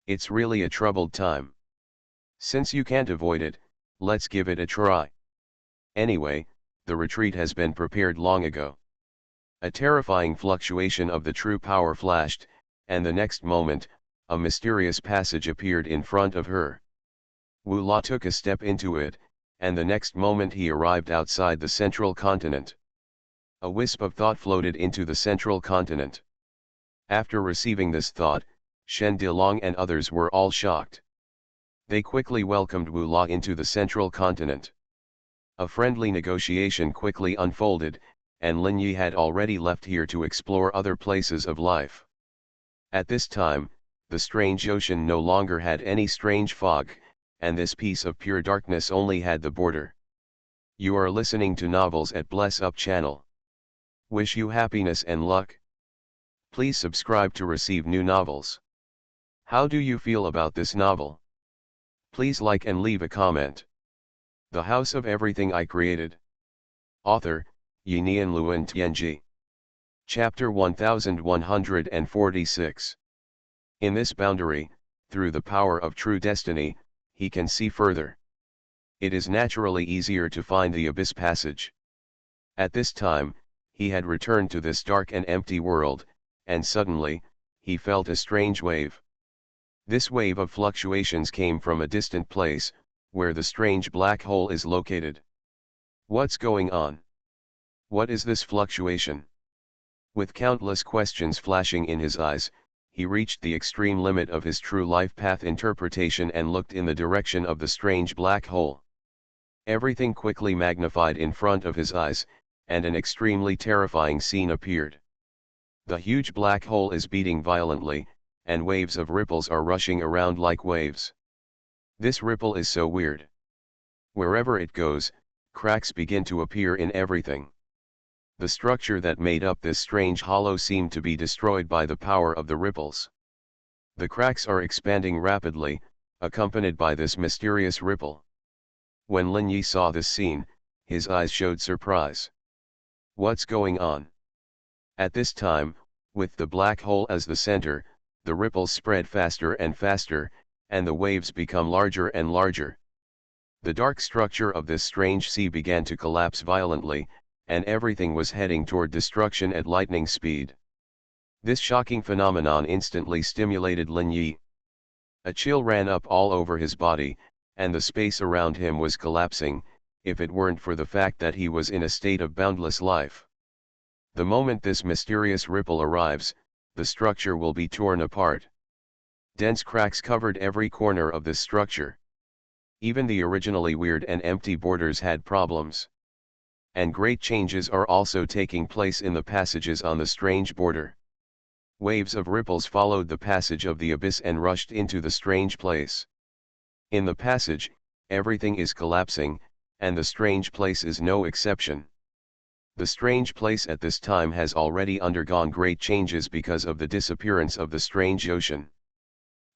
It's really a troubled time. Since you can't avoid it, let's give it a try. Anyway, the retreat has been prepared long ago. A terrifying fluctuation of the true power flashed, and the next moment, a mysterious passage appeared in front of her. Wu La took a step into it, and the next moment he arrived outside the central continent. A wisp of thought floated into the central continent. After receiving this thought, Shen Dilong and others were all shocked. They quickly welcomed Wu La into the central continent. A friendly negotiation quickly unfolded, and Lin Yi had already left here to explore other places of life. At this time, the strange ocean no longer had any strange fog, and this piece of pure darkness only had the border. You are listening to Novels at Bless Up channel. Wish you happiness and luck. Please subscribe to receive new novels. How do you feel about this novel? Please like and leave a comment. The House of Everything I Created. Author, Yinian Luan Tianji. Chapter 1146. In this boundary, through the power of true destiny, he can see further. It is naturally easier to find the abyss passage. At this time, he had returned to this dark and empty world, and suddenly, he felt a strange wave. This wave of fluctuations came from a distant place, where the strange black hole is located. What's going on? What is this fluctuation? With countless questions flashing in his eyes, he reached the extreme limit of his true life path interpretation and looked in the direction of the strange black hole. Everything quickly magnified in front of his eyes, and an extremely terrifying scene appeared. The huge black hole is beating violently, and waves of ripples are rushing around like waves. This ripple is so weird. Wherever it goes, cracks begin to appear in everything. The structure that made up this strange hollow seemed to be destroyed by the power of the ripples. The cracks are expanding rapidly, accompanied by this mysterious ripple. When Lin Yi saw this scene, his eyes showed surprise. What's going on? At this time, with the black hole as the center, the ripples spread faster and faster, and the waves become larger and larger. The dark structure of this strange sea began to collapse violently, and everything was heading toward destruction at lightning speed. This shocking phenomenon instantly stimulated Lin Yi. A chill ran up all over his body, and the space around him was collapsing, if it weren't for the fact that he was in a state of boundless life. The moment this mysterious ripple arrives, the structure will be torn apart. Dense cracks covered every corner of this structure. Even the originally weird and empty borders had problems. And great changes are also taking place in the passages on the strange border. Waves of ripples followed the passage of the abyss and rushed into the strange place. In the passage, everything is collapsing, and the strange place is no exception. The strange place at this time has already undergone great changes because of the disappearance of the strange ocean.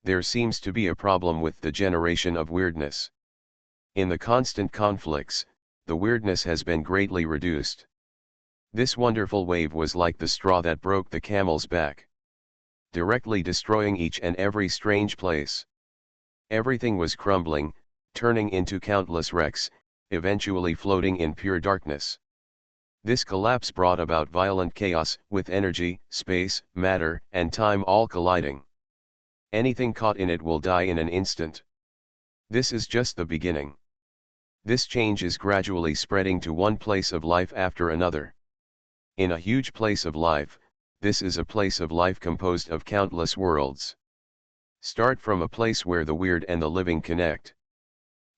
There seems to be a problem with the generation of weirdness. In the constant conflicts, the weirdness has been greatly reduced. This wonderful wave was like the straw that broke the camel's back, directly destroying each and every strange place. Everything was crumbling, turning into countless wrecks, eventually floating in pure darkness. This collapse brought about violent chaos, with energy, space, matter, and time all colliding. Anything caught in it will die in an instant. This is just the beginning. This change is gradually spreading to one place of life after another. In a huge place of life, this is a place of life composed of countless worlds. Start from a place where the weird and the living connect.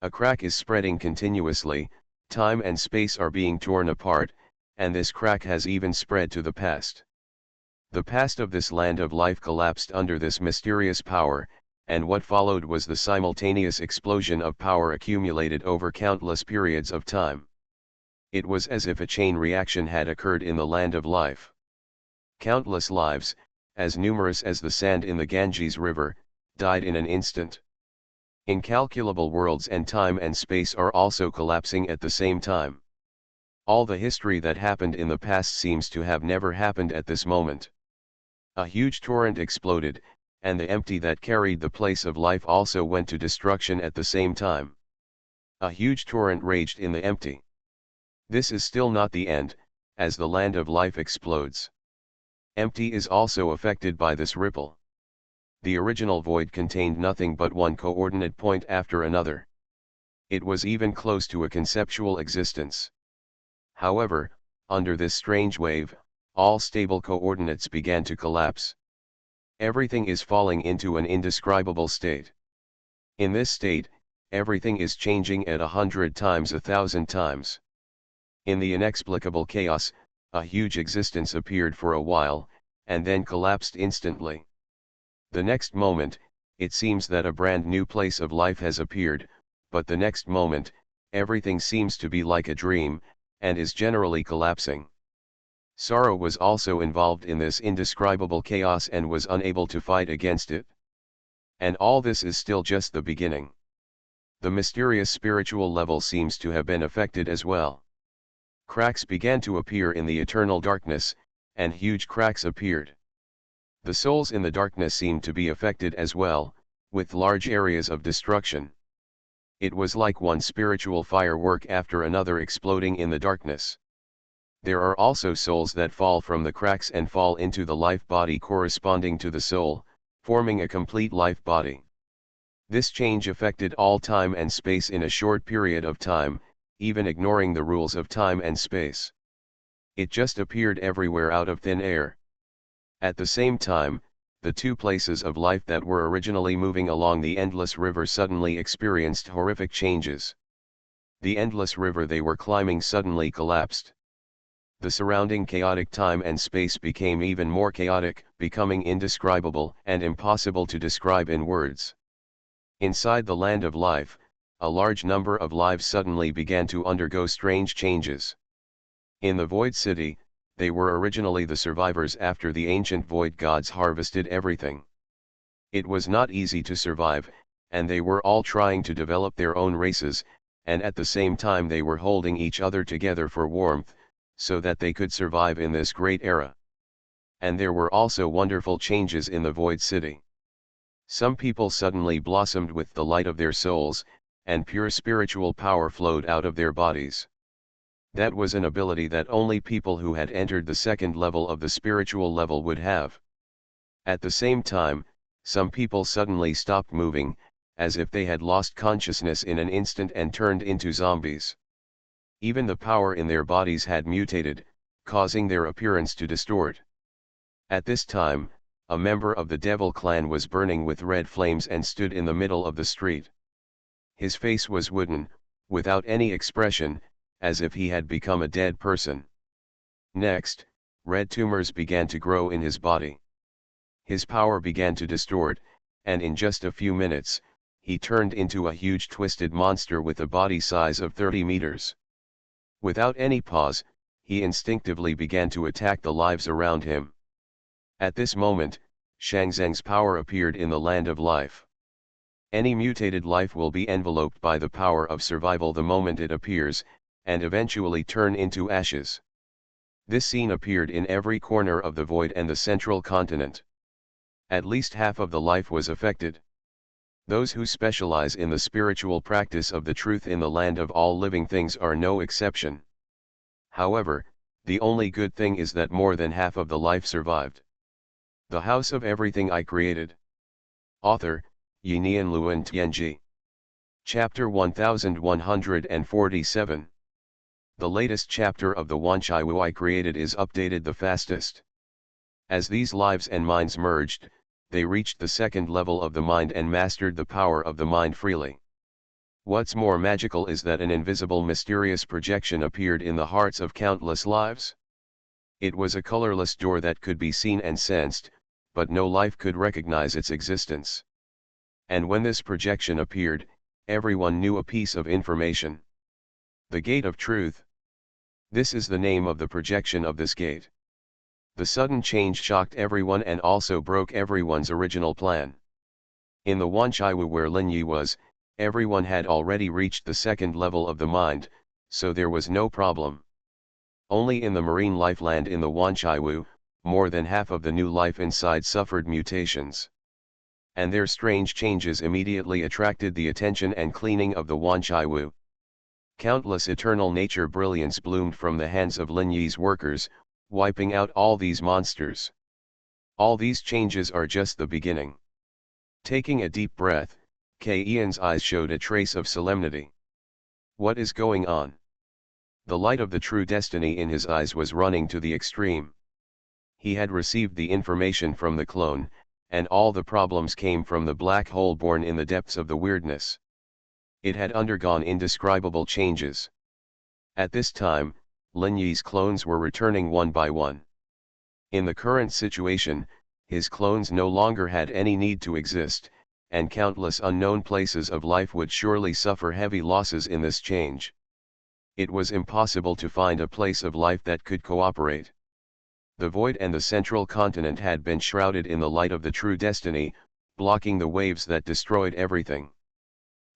A crack is spreading continuously, time and space are being torn apart, and this crack has even spread to the past. The past of this land of life collapsed under this mysterious power, and what followed was the simultaneous explosion of power accumulated over countless periods of time. It was as if a chain reaction had occurred in the land of life. Countless lives, as numerous as the sand in the Ganges River, died in an instant. Incalculable worlds and time and space are also collapsing at the same time. All the history that happened in the past seems to have never happened at this moment. A huge torrent exploded, and the empty that carried the place of life also went to destruction at the same time. A huge torrent raged in the empty. This is still not the end, as the land of life explodes. Empty is also affected by this ripple. The original void contained nothing but one coordinate point after another. It was even close to a conceptual existence. However, under this strange wave, all stable coordinates began to collapse. Everything is falling into an indescribable state. In this state, everything is changing at 100 times 1,000 times. In the inexplicable chaos, a huge existence appeared for a while, and then collapsed instantly. The next moment, it seems that a brand new place of life has appeared, but the next moment, everything seems to be like a dream, and is generally collapsing. Sorrow was also involved in this indescribable chaos and was unable to fight against it. And all this is still just the beginning. The mysterious spiritual level seems to have been affected as well. Cracks began to appear in the eternal darkness, and huge cracks appeared. The souls in the darkness seemed to be affected as well, with large areas of destruction. It was like one spiritual firework after another exploding in the darkness. There are also souls that fall from the cracks and fall into the life body corresponding to the soul, forming a complete life body. This change affected all time and space in a short period of time, even ignoring the rules of time and space. It just appeared everywhere out of thin air. At the same time, the two places of life that were originally moving along the endless river suddenly experienced horrific changes. The endless river they were climbing suddenly collapsed. The surrounding chaotic time and space became even more chaotic, becoming indescribable and impossible to describe in words. Inside the land of life, a large number of lives suddenly began to undergo strange changes. In the Void City, they were originally the survivors after the ancient Void gods harvested everything. It was not easy to survive, and they were all trying to develop their own races, and at the same time they were holding each other together for warmth, so that they could survive in this great era. And there were also wonderful changes in the Void City. Some people suddenly blossomed with the light of their souls, and pure spiritual power flowed out of their bodies. That was an ability that only people who had entered the second level of the spiritual level would have. At the same time, some people suddenly stopped moving, as if they had lost consciousness in an instant and turned into zombies. Even the power in their bodies had mutated, causing their appearance to distort. At this time, a member of the Devil clan was burning with red flames and stood in the middle of the street. His face was wooden, without any expression, as if he had become a dead person. Next, red tumors began to grow in his body. His power began to distort, and in just a few minutes, he turned into a huge twisted monster with a body size of 30 meters. Without any pause, he instinctively began to attack the lives around him. At this moment, Shangzheng's power appeared in the land of life. Any mutated life will be enveloped by the power of survival the moment it appears, and eventually turn into ashes. This scene appeared in every corner of the void and the central continent. At least half of the life was affected. Those who specialize in the spiritual practice of the truth in the land of all living things are no exception. However, the only good thing is that more than half of the life survived. The House of Everything I Created. Author, Yinian Luan Tianji. Chapter 1147. The latest chapter of the Wanchai I Created is updated the fastest. As these lives and minds merged, they reached the second level of the mind and mastered the power of the mind freely. What's more magical is that an invisible mysterious projection appeared in the hearts of countless lives. It was a colorless door that could be seen and sensed, but no life could recognize its existence. And when this projection appeared, everyone knew a piece of information. The Gate of Truth. This is the name of the projection of this gate. The sudden change shocked everyone and also broke everyone's original plan. In the Wanchaiwu where Lin Yi was, everyone had already reached the second level of the mind, so there was no problem. Only in the marine life land in the Wanchaiwu, more than half of the new life inside suffered mutations. And their strange changes immediately attracted the attention and cleaning of the Wanchaiwu. Countless eternal nature brilliance bloomed from the hands of Lin Yi's workers, wiping out all these monsters. All these changes are just the beginning. Taking a deep breath, K. Ian's eyes showed a trace of solemnity. What is going on? The light of the true destiny in his eyes was running to the extreme. He had received the information from the clone, and all the problems came from the black hole born in the depths of the weirdness. It had undergone indescribable changes. At this time, Lin Yi's clones were returning one by one. In the current situation, his clones no longer had any need to exist, and countless unknown places of life would surely suffer heavy losses in this change. It was impossible to find a place of life that could cooperate. The void and the central continent had been shrouded in the light of the true destiny, blocking the waves that destroyed everything.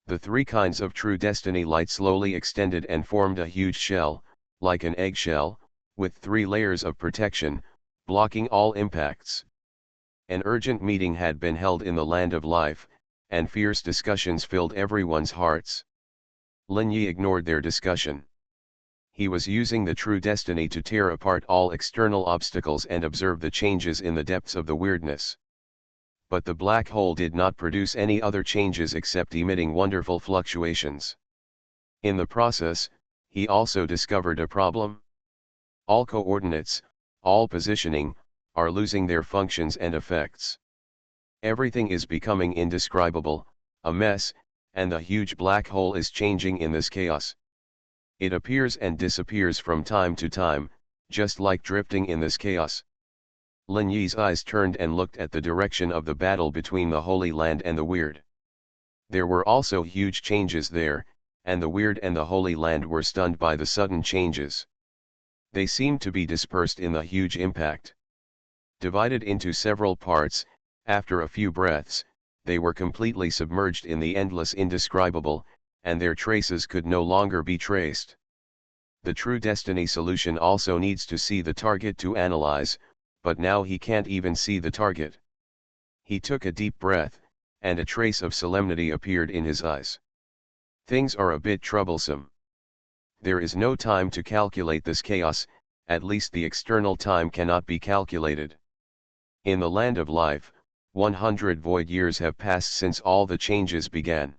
The three kinds of true destiny light slowly extended and formed a huge shell, like an eggshell, with 3 layers of protection, blocking all impacts. An urgent meeting had been held in the land of life, and fierce discussions filled everyone's hearts. Lin Yi ignored their discussion. He was using the true destiny to tear apart all external obstacles and observe the changes in the depths of the weirdness. But the black hole did not produce any other changes except emitting wonderful fluctuations. In the process, he also discovered a problem. All coordinates, all positioning, are losing their functions and effects. Everything is becoming indescribable, a mess, and the huge black hole is changing in this chaos. It appears and disappears from time to time, just like drifting in this chaos. Lin Yi's eyes turned and looked at the direction of the battle between the Holy Land and the Weird. There were also huge changes there, and the Weird and the Holy Land were stunned by the sudden changes. They seemed to be dispersed in the huge impact. Divided into several parts, after a few breaths, they were completely submerged in the endless indescribable, and their traces could no longer be traced. The true destiny solution also needs to see the target to analyze, but now he can't even see the target. He took a deep breath, and a trace of solemnity appeared in his eyes. Things are a bit troublesome. There is no time to calculate this chaos, at least the external time cannot be calculated. In the land of life, 100 void years have passed since all the changes began.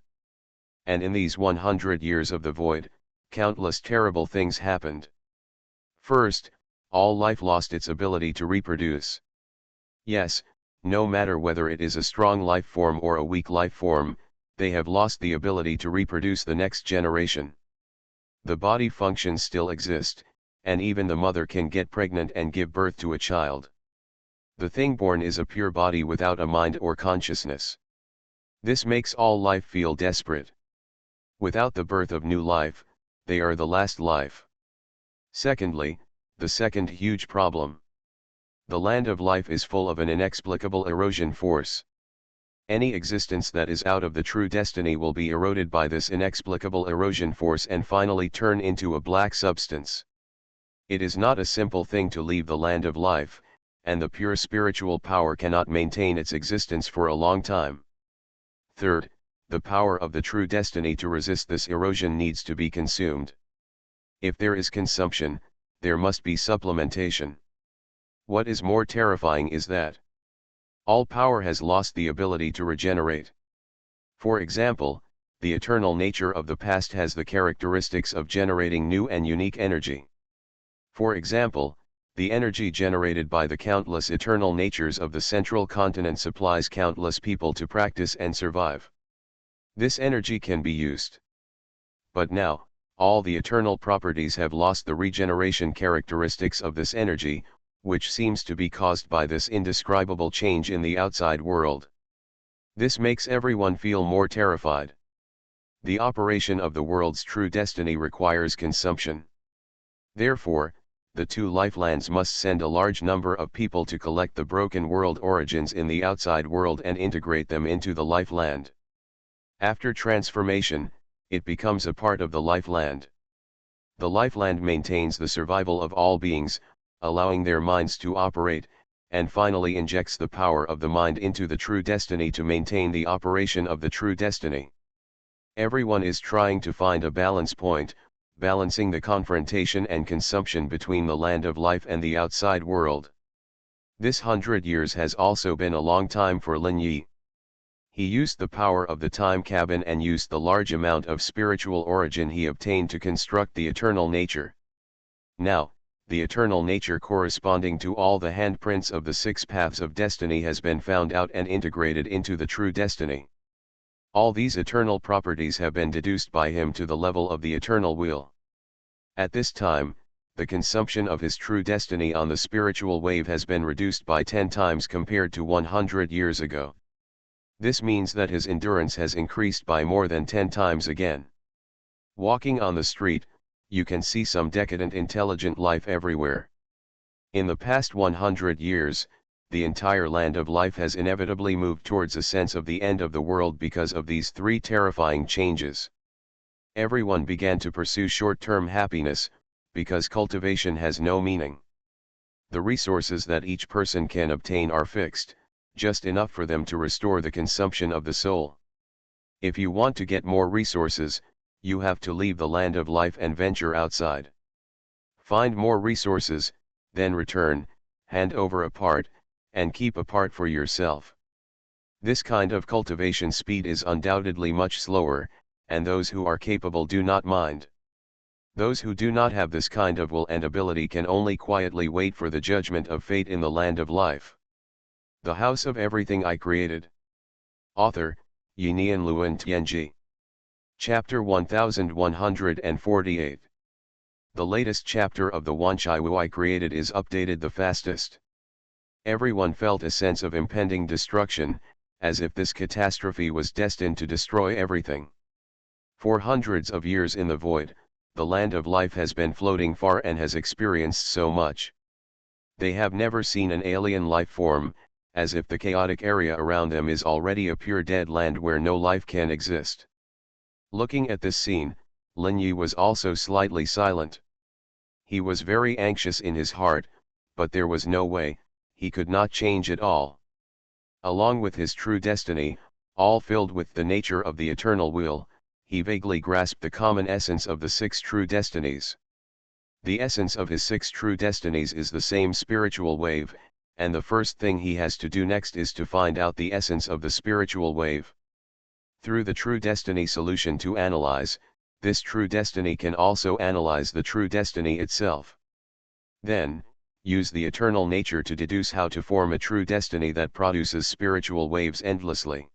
And in these 100 years of the void, countless terrible things happened. First, all life lost its ability to reproduce. Yes, no matter whether it is a strong life form or a weak life form, they have lost the ability to reproduce the next generation. The body functions still exist, and even the mother can get pregnant and give birth to a child. The thing born is a pure body without a mind or consciousness. This makes all life feel desperate. Without the birth of new life, they are the last life. Secondly, the second huge problem. The land of life is full of an inexplicable erosion force. Any existence that is out of the true destiny will be eroded by this inexplicable erosion force and finally turn into a black substance. It is not a simple thing to leave the land of life, and the pure spiritual power cannot maintain its existence for a long time. Third, the power of the true destiny to resist this erosion needs to be consumed. If there is consumption, there must be supplementation. What is more terrifying is that all power has lost the ability to regenerate. For example, the eternal nature of the past has the characteristics of generating new and unique energy. For example, the energy generated by the countless eternal natures of the central continent supplies countless people to practice and survive. This energy can be used. But now, all the eternal properties have lost the regeneration characteristics of this energy, which seems to be caused by this indescribable change in the outside world. This makes everyone feel more terrified. The operation of the world's true destiny requires consumption. Therefore, the two lifelands must send a large number of people to collect the broken world origins in the outside world and integrate them into the lifeland. After transformation, it becomes a part of the lifeland. The lifeland maintains the survival of all beings, allowing their minds to operate, and finally injects the power of the mind into the true destiny to maintain the operation of the true destiny. Everyone is trying to find a balance point, balancing the confrontation and consumption between the land of life and the outside world. This 100 years has also been a long time for Lin Yi. He used the power of the time cabin and used the large amount of spiritual origin he obtained to construct the eternal nature. Now, the eternal nature corresponding to all the handprints of the 6 paths of destiny has been found out and integrated into the true destiny. All these eternal properties have been deduced by him to the level of the eternal will. At this time, the consumption of his true destiny on the spiritual wave has been reduced by 10 times compared to 100 years ago. This means that his endurance has increased by more than 10 times again. Walking on the street, you can see some decadent intelligent life everywhere. In the past 100 years, the entire land of life has inevitably moved towards a sense of the end of the world because of these 3 terrifying changes. Everyone began to pursue short-term happiness, because cultivation has no meaning. The resources that each person can obtain are fixed, just enough for them to restore the consumption of the soul. If you want to get more resources, you have to leave the land of life and venture outside. Find more resources, then return, hand over a part, and keep a part for yourself. This kind of cultivation speed is undoubtedly much slower, and those who are capable do not mind. Those who do not have this kind of will and ability can only quietly wait for the judgment of fate in the land of life. The House of Everything I Created. Author, Yinian Luan Tianji. Chapter 1148. The latest chapter of the Wanchai Wu I Created is updated the fastest. Everyone felt a sense of impending destruction, as if this catastrophe was destined to destroy everything. For hundreds of years in the void, the land of life has been floating far and has experienced so much. They have never seen an alien life form, as if the chaotic area around them is already a pure dead land where no life can exist. Looking at this scene, Lin Yi was also slightly silent. He was very anxious in his heart, but there was no way, he could not change it all. Along with his true destiny, all filled with the nature of the eternal will, he vaguely grasped the common essence of the six true destinies. The essence of his six true destinies is the same spiritual wave, and the first thing he has to do next is to find out the essence of the spiritual wave. Through the true destiny solution to analyze, this true destiny can also analyze the true destiny itself. Then, use the eternal nature to deduce how to form a true destiny that produces spiritual waves endlessly.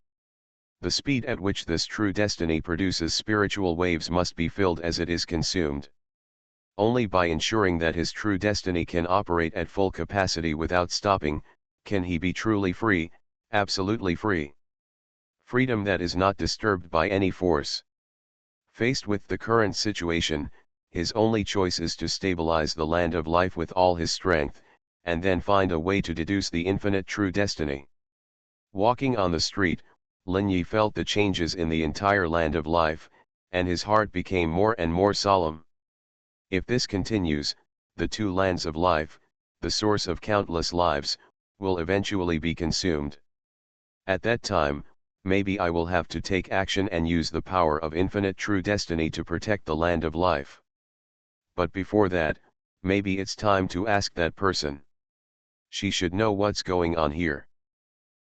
The speed at which this true destiny produces spiritual waves must be filled as it is consumed. Only by ensuring that his true destiny can operate at full capacity without stopping, can he be truly free, absolutely free. Freedom that is not disturbed by any force. Faced with the current situation, his only choice is to stabilize the land of life with all his strength, and then find a way to deduce the infinite true destiny. Walking on the street, Lin Yi felt the changes in the entire land of life, and his heart became more and more solemn. If this continues, the two lands of life, the source of countless lives, will eventually be consumed. At that time, maybe I will have to take action and use the power of infinite true destiny to protect the land of life. But before that, maybe it's time to ask that person. She should know what's going on here.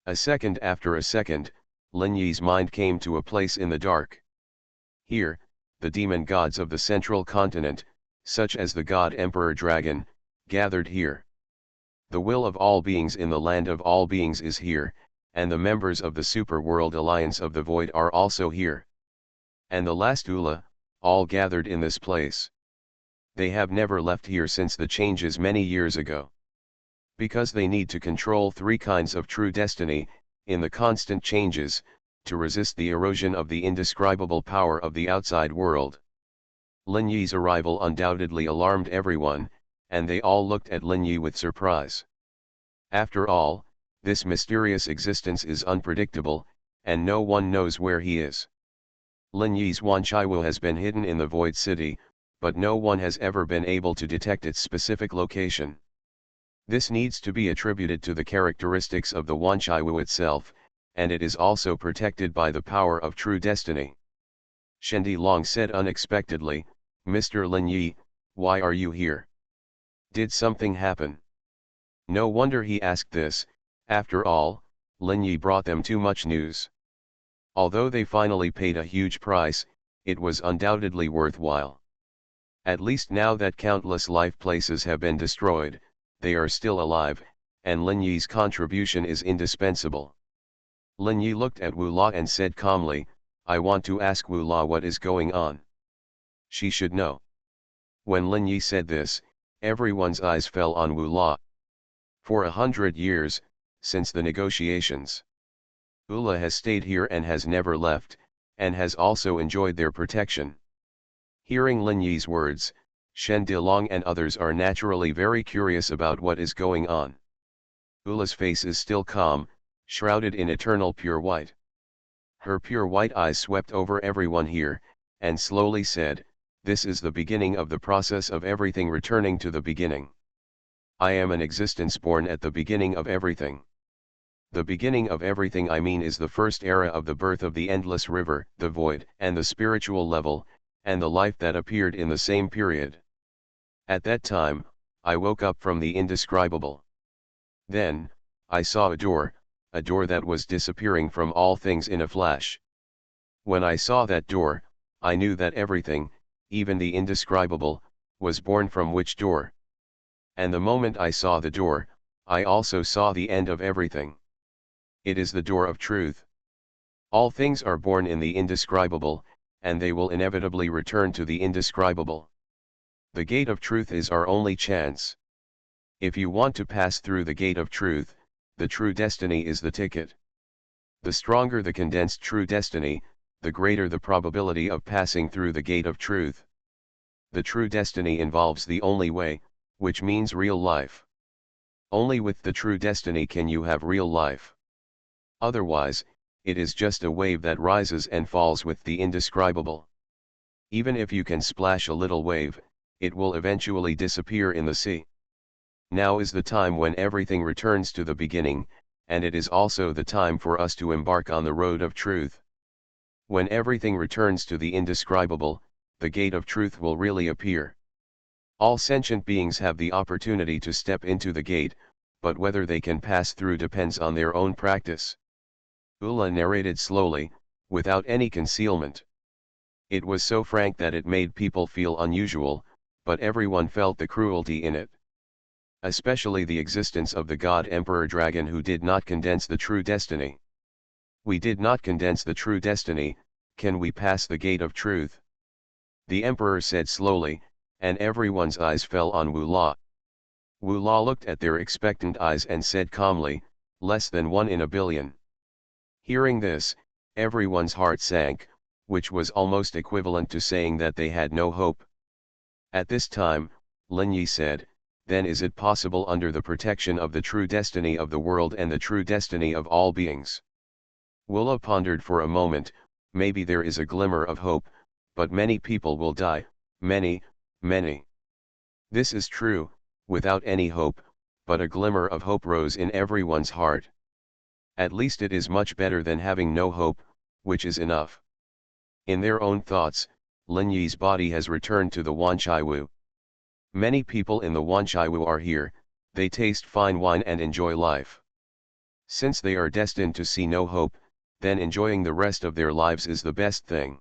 A second after a second, Lin Yi's mind came to a place in the dark. Here, the demon gods of the central continent, such as the god Emperor Dragon, gathered here. The will of all beings in the land of all beings is here, and the members of the Superworld Alliance of the Void are also here. And the last Ula, all gathered in this place. They have never left here since the changes many years ago. Because they need to control three kinds of true destiny, in the constant changes, to resist the erosion of the indescribable power of the outside world. Lin Yi's arrival undoubtedly alarmed everyone, and they all looked at Lin Yi with surprise. After all, this mysterious existence is unpredictable, and no one knows where he is. Lin Yi's Wanchaiwu has been hidden in the Void City, but no one has ever been able to detect its specific location. This needs to be attributed to the characteristics of the Wanchaiwu itself, and it is also protected by the power of true destiny. Shendi Long said unexpectedly, "Mr. Lin Yi, why are you here? Did something happen?" No wonder he asked this, after all, Lin Yi brought them too much news. Although they finally paid a huge price, it was undoubtedly worthwhile. At least now that countless life places have been destroyed, they are still alive, and Lin Yi's contribution is indispensable. Lin Yi looked at Wu La and said calmly, "I want to ask Wu La what is going on. She should know." When Lin Yi said this, everyone's eyes fell on Wu La. For 100 years, since the negotiations, Ula has stayed here and has never left, and has also enjoyed their protection. Hearing Lin Yi's words, Shen Dilong and others are naturally very curious about what is going on. Ula's face is still calm, shrouded in eternal pure white. Her pure white eyes swept over everyone here, and slowly said, "This is the beginning of the process of everything returning to the beginning. I am an existence born at the beginning of everything. The beginning of everything I mean is the first era of the birth of the endless river, the void, and the spiritual level, and the life that appeared in the same period. At that time, I woke up from the indescribable. Then, I saw a door that was disappearing from all things in a flash. When I saw that door, I knew that everything, even the indescribable, was born from which door. And the moment I saw the door, I also saw the end of everything. It is the door of truth. All things are born in the indescribable, and they will inevitably return to the indescribable. The gate of truth is our only chance. If you want to pass through the gate of truth, the true destiny is the ticket. The stronger the condensed true destiny, the greater the probability of passing through the gate of truth. The true destiny involves the only way, which means real life. Only with the true destiny can you have real life. Otherwise, it is just a wave that rises and falls with the indescribable. Even if you can splash a little wave, it will eventually disappear in the sea. Now is the time when everything returns to the beginning, and it is also the time for us to embark on the road of truth. When everything returns to the indescribable, the gate of truth will really appear. All sentient beings have the opportunity to step into the gate, but whether they can pass through depends on their own practice. Ula narrated slowly, without any concealment. It was so frank that it made people feel unusual, but everyone felt the cruelty in it. Especially the existence of the God Emperor Dragon, who did not condense the true destiny. We did not condense the true destiny, can we pass the gate of truth? The Emperor said slowly, and everyone's eyes fell on Wu La. Wu La looked at their expectant eyes and said calmly, less than 1 in a billion. Hearing this, everyone's heart sank, which was almost equivalent to saying that they had no hope. At this time, Lin Yi said, then is it possible under the protection of the true destiny of the world and the true destiny of all beings? Wula pondered for a moment, maybe there is a glimmer of hope, but many people will die, many. This is true, without any hope, but a glimmer of hope rose in everyone's heart. At least it is much better than having no hope, which is enough. In their own thoughts, Lin Yi's body has returned to the Wanchaiwu. Many people in the Wanchaiwu are here, they taste fine wine and enjoy life. Since they are destined to see no hope, then enjoying the rest of their lives is the best thing.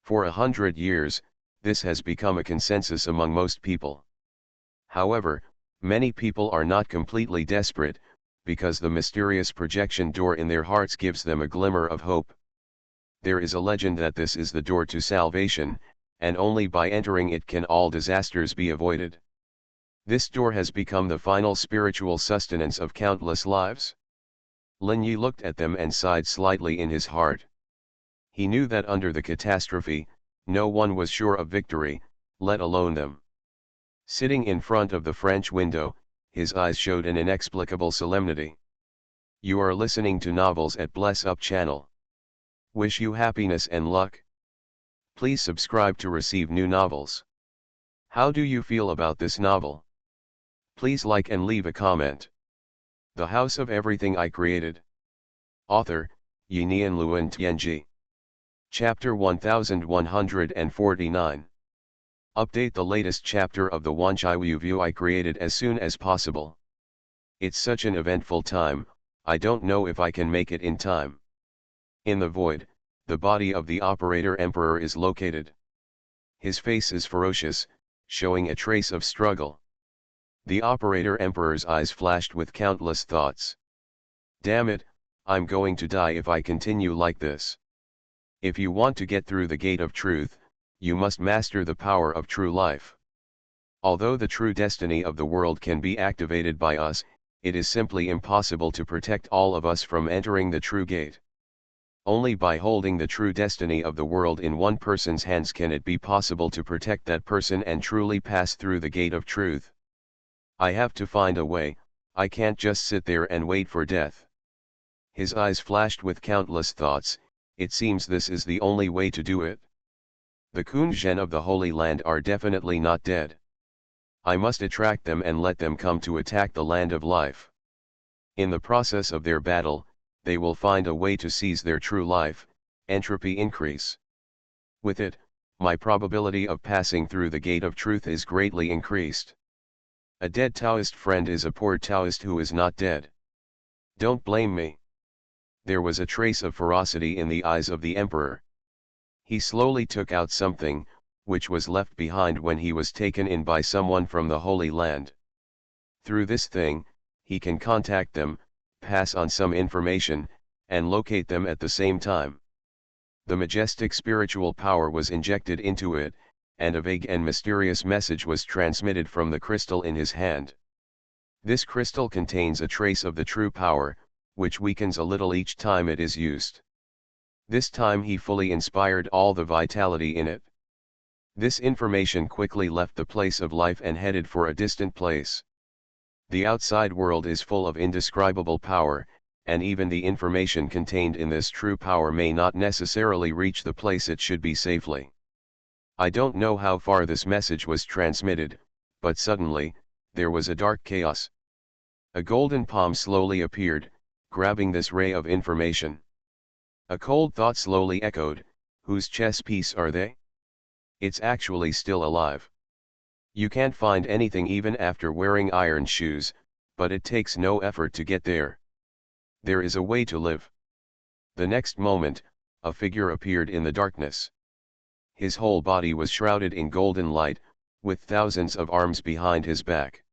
For 100 years, this has become a consensus among most people. However, many people are not completely desperate, because the mysterious projection door in their hearts gives them a glimmer of hope. There is a legend that this is the door to salvation, and only by entering it can all disasters be avoided. This door has become the final spiritual sustenance of countless lives. Lin Yi looked at them and sighed slightly in his heart. He knew that under the catastrophe, no one was sure of victory, let alone them. Sitting in front of the French window, his eyes showed an inexplicable solemnity. You are listening to Novels at Bless Up channel. Wish you happiness and luck. Please subscribe to receive new novels. How do you feel about this novel? Please like and leave a comment. The House of Everything I Created. Author, Yinian Luan Tianji. Chapter 1149. Update the latest chapter of the Wanchaiwu View I created as soon as possible. It's such an eventful time, I don't know if I can make it in time. In the void, the body of the operator emperor is located. His face is ferocious, showing a trace of struggle. The operator emperor's eyes flashed with countless thoughts. Damn it, I'm going to die if I continue like this. If you want to get through the gate of truth, you must master the power of true life. Although the true destiny of the world can be activated by us, it is simply impossible to protect all of us from entering the true gate. Only by holding the true destiny of the world in one person's hands can it be possible to protect that person and truly pass through the gate of truth. I have to find a way, I can't just sit there and wait for death. His eyes flashed with countless thoughts, it seems this is the only way to do it. The Kunzhen of the Holy Land are definitely not dead. I must attract them and let them come to attack the land of life. In the process of their battle, they will find a way to seize their true life, entropy increase. With it, my probability of passing through the gate of truth is greatly increased. A dead Taoist friend is a poor Taoist who is not dead. Don't blame me. There was a trace of ferocity in the eyes of the emperor. He slowly took out something, which was left behind when he was taken in by someone from the Holy Land. Through this thing, he can contact them, pass on some information, and locate them at the same time. The majestic spiritual power was injected into it, and a vague and mysterious message was transmitted from the crystal in his hand. This crystal contains a trace of the true power, which weakens a little each time it is used. This time he fully inspired all the vitality in it. This information quickly left the place of life and headed for a distant place. The outside world is full of indescribable power, and even the information contained in this true power may not necessarily reach the place it should be safely. I don't know how far this message was transmitted, but suddenly, there was a dark chaos. A golden palm slowly appeared, grabbing this ray of information. A cold thought slowly echoed, whose chess piece are they? It's actually still alive. You can't find anything even after wearing iron shoes, but it takes no effort to get there. There is a way to live. The next moment, a figure appeared in the darkness. His whole body was shrouded in golden light, with thousands of arms behind his back.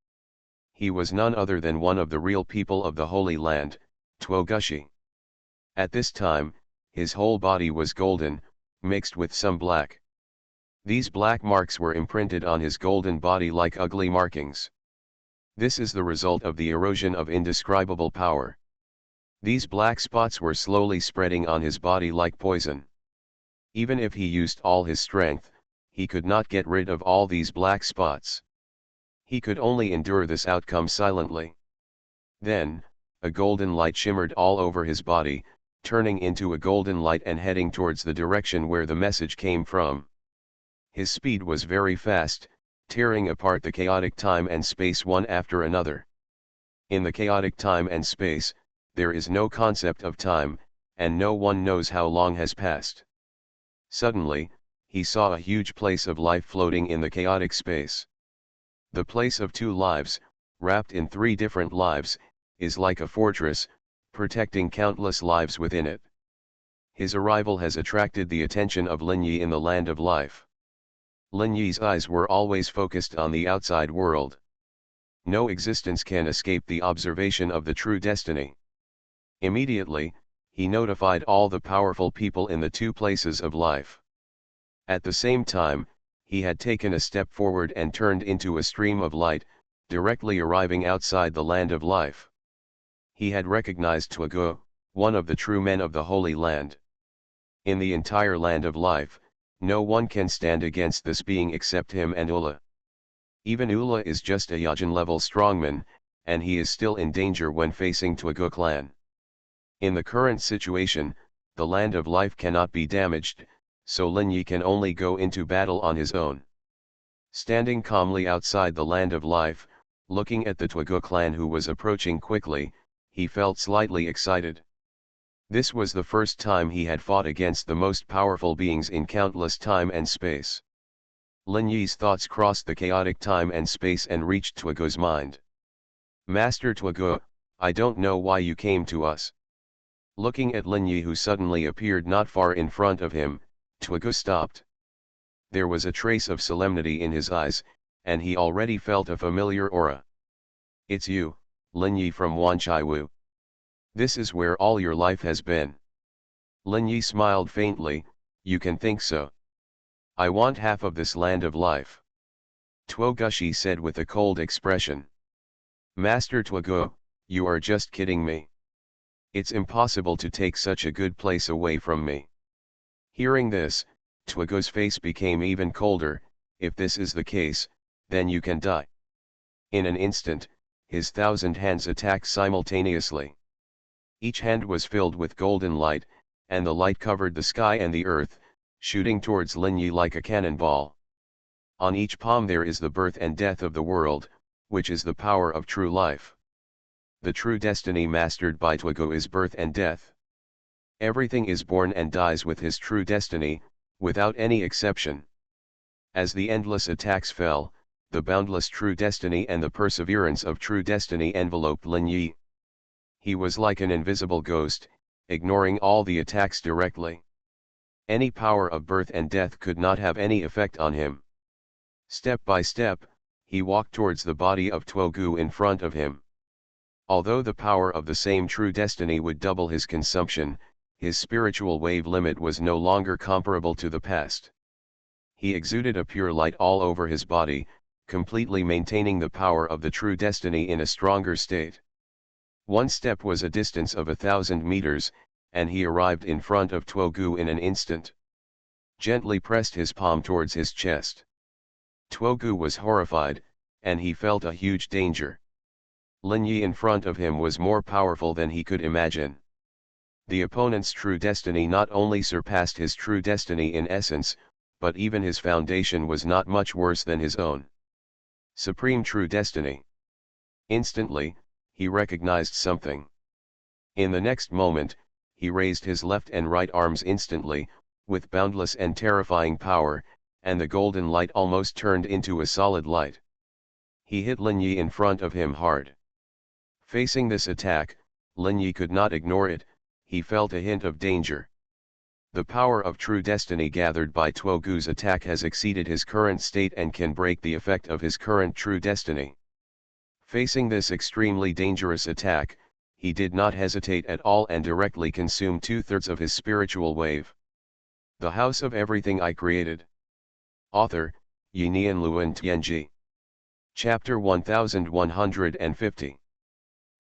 He was none other than one of the real people of the Holy Land, Tuogushi. At this time, his whole body was golden, mixed with some black. These black marks were imprinted on his golden body like ugly markings. This is the result of the erosion of indescribable power. These black spots were slowly spreading on his body like poison. Even if he used all his strength, he could not get rid of all these black spots. He could only endure this outcome silently. Then, a golden light shimmered all over his body, turning into a golden light and heading towards the direction where the message came from. His speed was very fast, tearing apart the chaotic time and space one after another. In the chaotic time and space, there is no concept of time, and no one knows how long has passed. Suddenly, he saw a huge place of life floating in the chaotic space. The place of two lives, wrapped in three different lives, is like a fortress, protecting countless lives within it. His arrival has attracted the attention of Lin Yi in the land of life. Lin Yi's eyes were always focused on the outside world. No existence can escape the observation of the true destiny. Immediately, he notified all the powerful people in the two places of life. At the same time, he had taken a step forward and turned into a stream of light, directly arriving outside the land of life. He had recognized Tuogu, one of the true men of the Holy Land. In the entire land of life, no one can stand against this being except him and Ula. Even Ula is just a Yajin-level strongman, and he is still in danger when facing Tuogu clan. In the current situation, the land of life cannot be damaged, so Lin Yi can only go into battle on his own. Standing calmly outside the land of life, looking at the Tuogu clan who was approaching quickly, he felt slightly excited. This was the first time he had fought against the most powerful beings in countless time and space. Lin Yi's thoughts crossed the chaotic time and space and reached Tuogu's mind. Master Tuogu, I don't know why you came to us. Looking at Lin Yi who suddenly appeared not far in front of him, Tuogu stopped. There was a trace of solemnity in his eyes, and he already felt a familiar aura. It's you, Lin Yi from Wanchaiwu. This is where all your life has been. Lin Yi smiled faintly, you can think so. I want half of this land of life. Tuogushi said with a cold expression. Master Tuogu, you are just kidding me. It's impossible to take such a good place away from me. Hearing this, Tuogu's face became even colder. If this is the case, then you can die. In an instant, his 1,000 hands attacked simultaneously. Each hand was filled with golden light, and the light covered the sky and the earth, shooting towards Lin Yi like a cannonball. On each palm there is the birth and death of the world, which is the power of true life. The true destiny mastered by Tuogu is birth and death. Everything is born and dies with his true destiny, without any exception. As the endless attacks fell, the boundless true destiny and the perseverance of true destiny enveloped Lin Yi. He was like an invisible ghost, ignoring all the attacks directly. Any power of birth and death could not have any effect on him. Step by step, he walked towards the body of Tuogu in front of him. Although the power of the same true destiny would double his consumption, his spiritual wave limit was no longer comparable to the past. He exuded a pure light all over his body, completely maintaining the power of the true destiny in a stronger state. One step was a distance of 1,000 meters, and he arrived in front of Tuogu in an instant. Gently pressed his palm towards his chest. Tuogu was horrified, and he felt a huge danger. Lin Yi in front of him was more powerful than he could imagine. The opponent's true destiny not only surpassed his true destiny in essence, but even his foundation was not much worse than his own. Supreme true destiny. Instantly, he recognized something. In the next moment, he raised his left and right arms instantly, with boundless and terrifying power, and the golden light almost turned into a solid light. He hit Lin Yi in front of him hard. Facing this attack, Lin Yi could not ignore it, he felt a hint of danger. The power of true destiny gathered by Tuogu's attack has exceeded his current state and can break the effect of his current true destiny. Facing this extremely dangerous attack, he did not hesitate at all and directly consumed 2/3 of his spiritual wave. The House of Everything I Created. Author, Yinian Luan Tianji. Chapter 1150.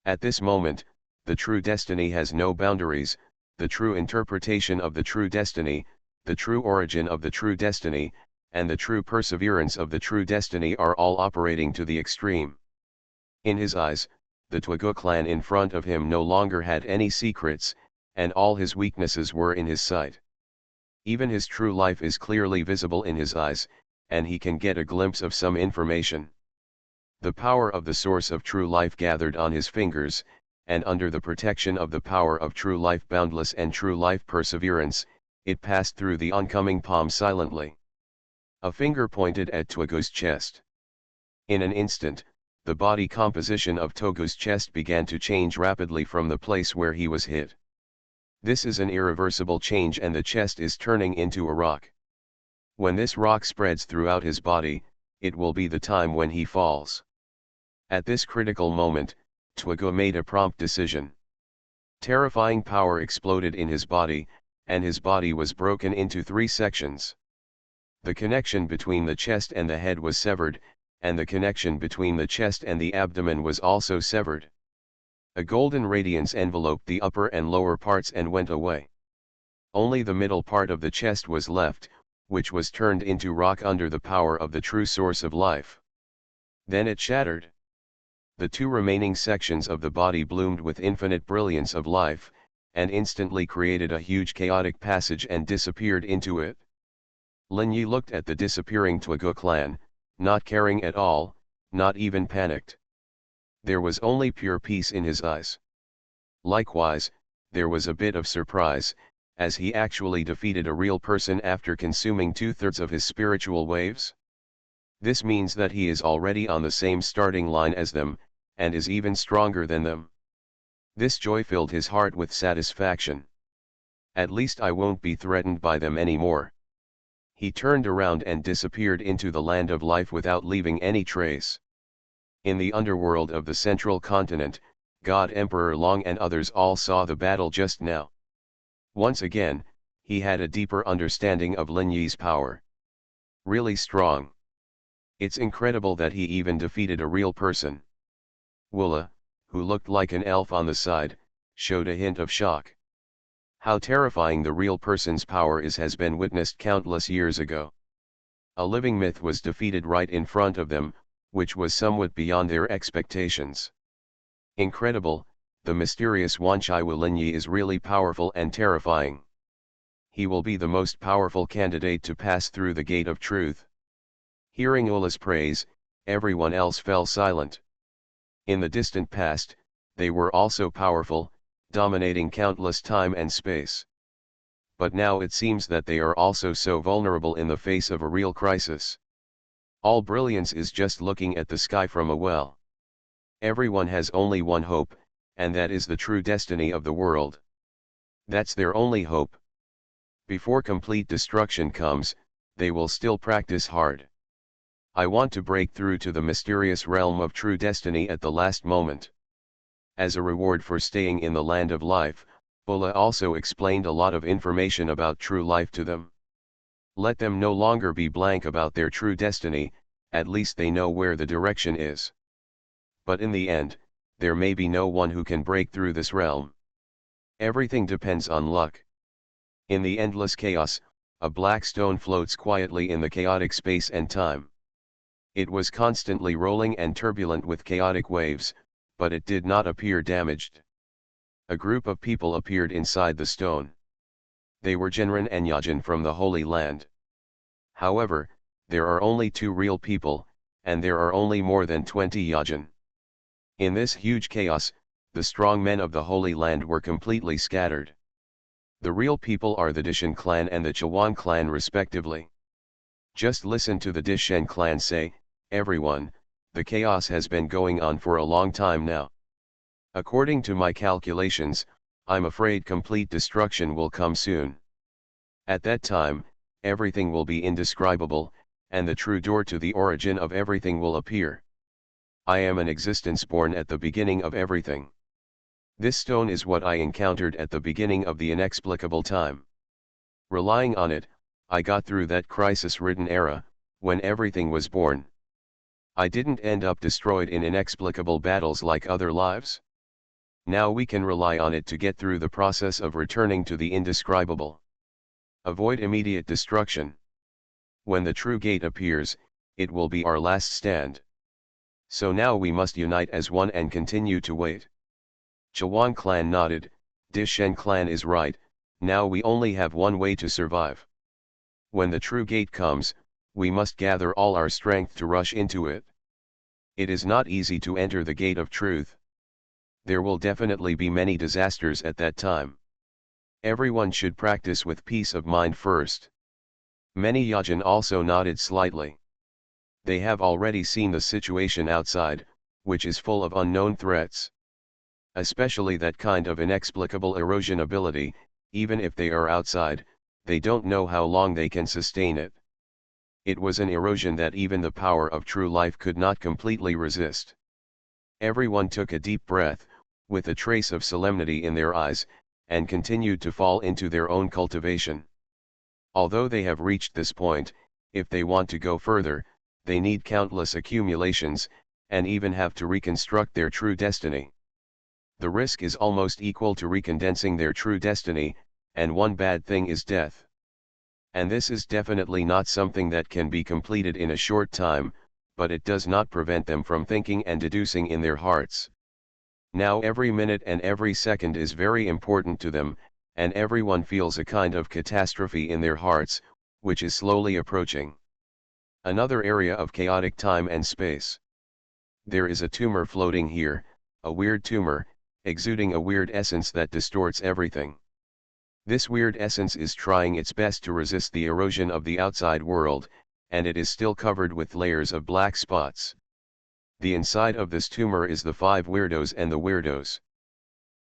At this moment, the true destiny has no boundaries, the true interpretation of the true destiny, the true origin of the true destiny, and the true perseverance of the true destiny are all operating to the extreme. In his eyes, the Tuogu clan in front of him no longer had any secrets, and all his weaknesses were in his sight. Even his true life is clearly visible in his eyes, and he can get a glimpse of some information. The power of the source of true life gathered on his fingers, and under the protection of the power of true life boundless and true life perseverance, it passed through the oncoming palm silently. A finger pointed at Tuogu's chest. In an instant, the body composition of Tuogu's chest began to change rapidly from the place where he was hit. This is an irreversible change and the chest is turning into a rock. When this rock spreads throughout his body, it will be the time when he falls. At this critical moment, Tuogu made a prompt decision. Terrifying power exploded in his body, and his body was broken into 3 sections. The connection between the chest and the head was severed, and the connection between the chest and the abdomen was also severed. A golden radiance enveloped the upper and lower parts and went away. Only the middle part of the chest was left, which was turned into rock under the power of the true source of life. Then it shattered. The 2 remaining sections of the body bloomed with infinite brilliance of life, and instantly created a huge chaotic passage and disappeared into it. Lin Yi looked at the disappearing Tuogu clan, not caring at all, not even panicked. There was only pure peace in his eyes. Likewise, there was a bit of surprise, as he actually defeated a real person after consuming 2/3 of his spiritual waves. This means that he is already on the same starting line as them, and is even stronger than them. This joy filled his heart with satisfaction. At least I won't be threatened by them anymore. He turned around and disappeared into the land of life without leaving any trace. In the underworld of the central continent, God Emperor Long and others all saw the battle just now. Once again, he had a deeper understanding of Lin Yi's power. Really strong. It's incredible that he even defeated a real person. Wula, who looked like an elf on the side, showed a hint of shock. How terrifying the real person's power is has been witnessed countless years ago. A living myth was defeated right in front of them, which was somewhat beyond their expectations. Incredible, the mysterious Wanchai Lin Yi is really powerful and terrifying. He will be the most powerful candidate to pass through the gate of truth. Hearing Wula's praise, everyone else fell silent. In the distant past, they were also powerful, dominating countless time and space. but now it seems that they are also so vulnerable in the face of a real crisis. All brilliance is just looking at the sky from a well. Everyone has only one hope, and that is the true destiny of the world. That's their only hope. Before complete destruction comes, they will still practice hard. I want to break through to the mysterious realm of true destiny at the last moment. As a reward for staying in the land of life, Bulla also explained a lot of information about true life to them. Let them no longer be blank about their true destiny, at least they know where the direction is. But in the end, there may be no one who can break through this realm. Everything depends on luck. In the endless chaos, a black stone floats quietly in the chaotic space and time. It was constantly rolling and turbulent with chaotic waves, but it did not appear damaged. A group of people appeared inside the stone. They were Genren and Yajin from the Holy Land. However, there are only 2 real people, and there are only more than 20 Yajin. In this huge chaos, the strong men of the Holy Land were completely scattered. The real people are the Dishan clan and the Xuanhuan clan respectively. Just listen to the Dishan clan say, "Everyone, the chaos has been going on for a long time now. According to my calculations, I'm afraid complete destruction will come soon. At that time, everything will be indescribable, and the true door to the origin of everything will appear. I am an existence born at the beginning of everything. This stone is what I encountered at the beginning of the inexplicable time. Relying on it, I got through that crisis-ridden era, when everything was born. I didn't end up destroyed in inexplicable battles like other lives. Now we can rely on it to get through the process of returning to the indescribable. Avoid immediate destruction. When the true gate appears, it will be our last stand. So now we must unite as one and continue to wait." Xuanhuan clan nodded. Dishan clan is right, now we only have one way to survive. When the true gate comes, we must gather all our strength to rush into it. It is not easy to enter the gate of truth. There will definitely be many disasters at that time. Everyone should practice with peace of mind first. Many Yajin also nodded slightly. They have already seen the situation outside, which is full of unknown threats. Especially that kind of inexplicable erosion ability, even if they are outside, they don't know how long they can sustain it. It was an erosion that even the power of true life could not completely resist. Everyone took a deep breath, with a trace of solemnity in their eyes, and continued to fall into their own cultivation. Although they have reached this point, if they want to go further, they need countless accumulations, and even have to reconstruct their true destiny. The risk is almost equal to recondensing their true destiny, and one bad thing is death. And this is definitely not something that can be completed in a short time, but it does not prevent them from thinking and deducing in their hearts. Now every minute and every second is very important to them, and everyone feels a kind of catastrophe in their hearts, which is slowly approaching. Another area of chaotic time and space. There is a tumor floating here, a weird tumor, exuding a weird essence that distorts everything. This weird essence is trying its best to resist the erosion of the outside world, and it is still covered with layers of black spots. The inside of this tumor is the 5 weirdos and the weirdos.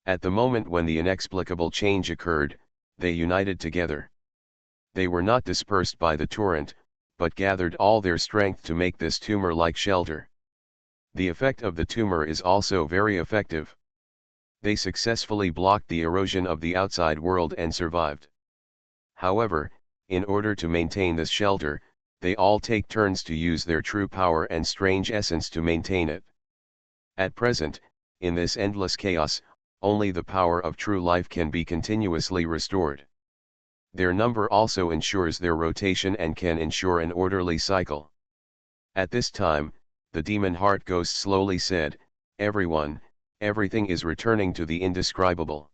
At the moment when the inexplicable change occurred, they united together. They were not dispersed by the torrent, but gathered all their strength to make this tumor-like shelter. The effect of the tumor is also very effective. They successfully blocked the erosion of the outside world and survived. However, in order to maintain this shelter, they all take turns to use their true power and strange essence to maintain it. At present, in this endless chaos, only the power of true life can be continuously restored. Their number also ensures their rotation and can ensure an orderly cycle. At this time, the demon heart ghost slowly said, "Everyone, everything is returning to the indescribable.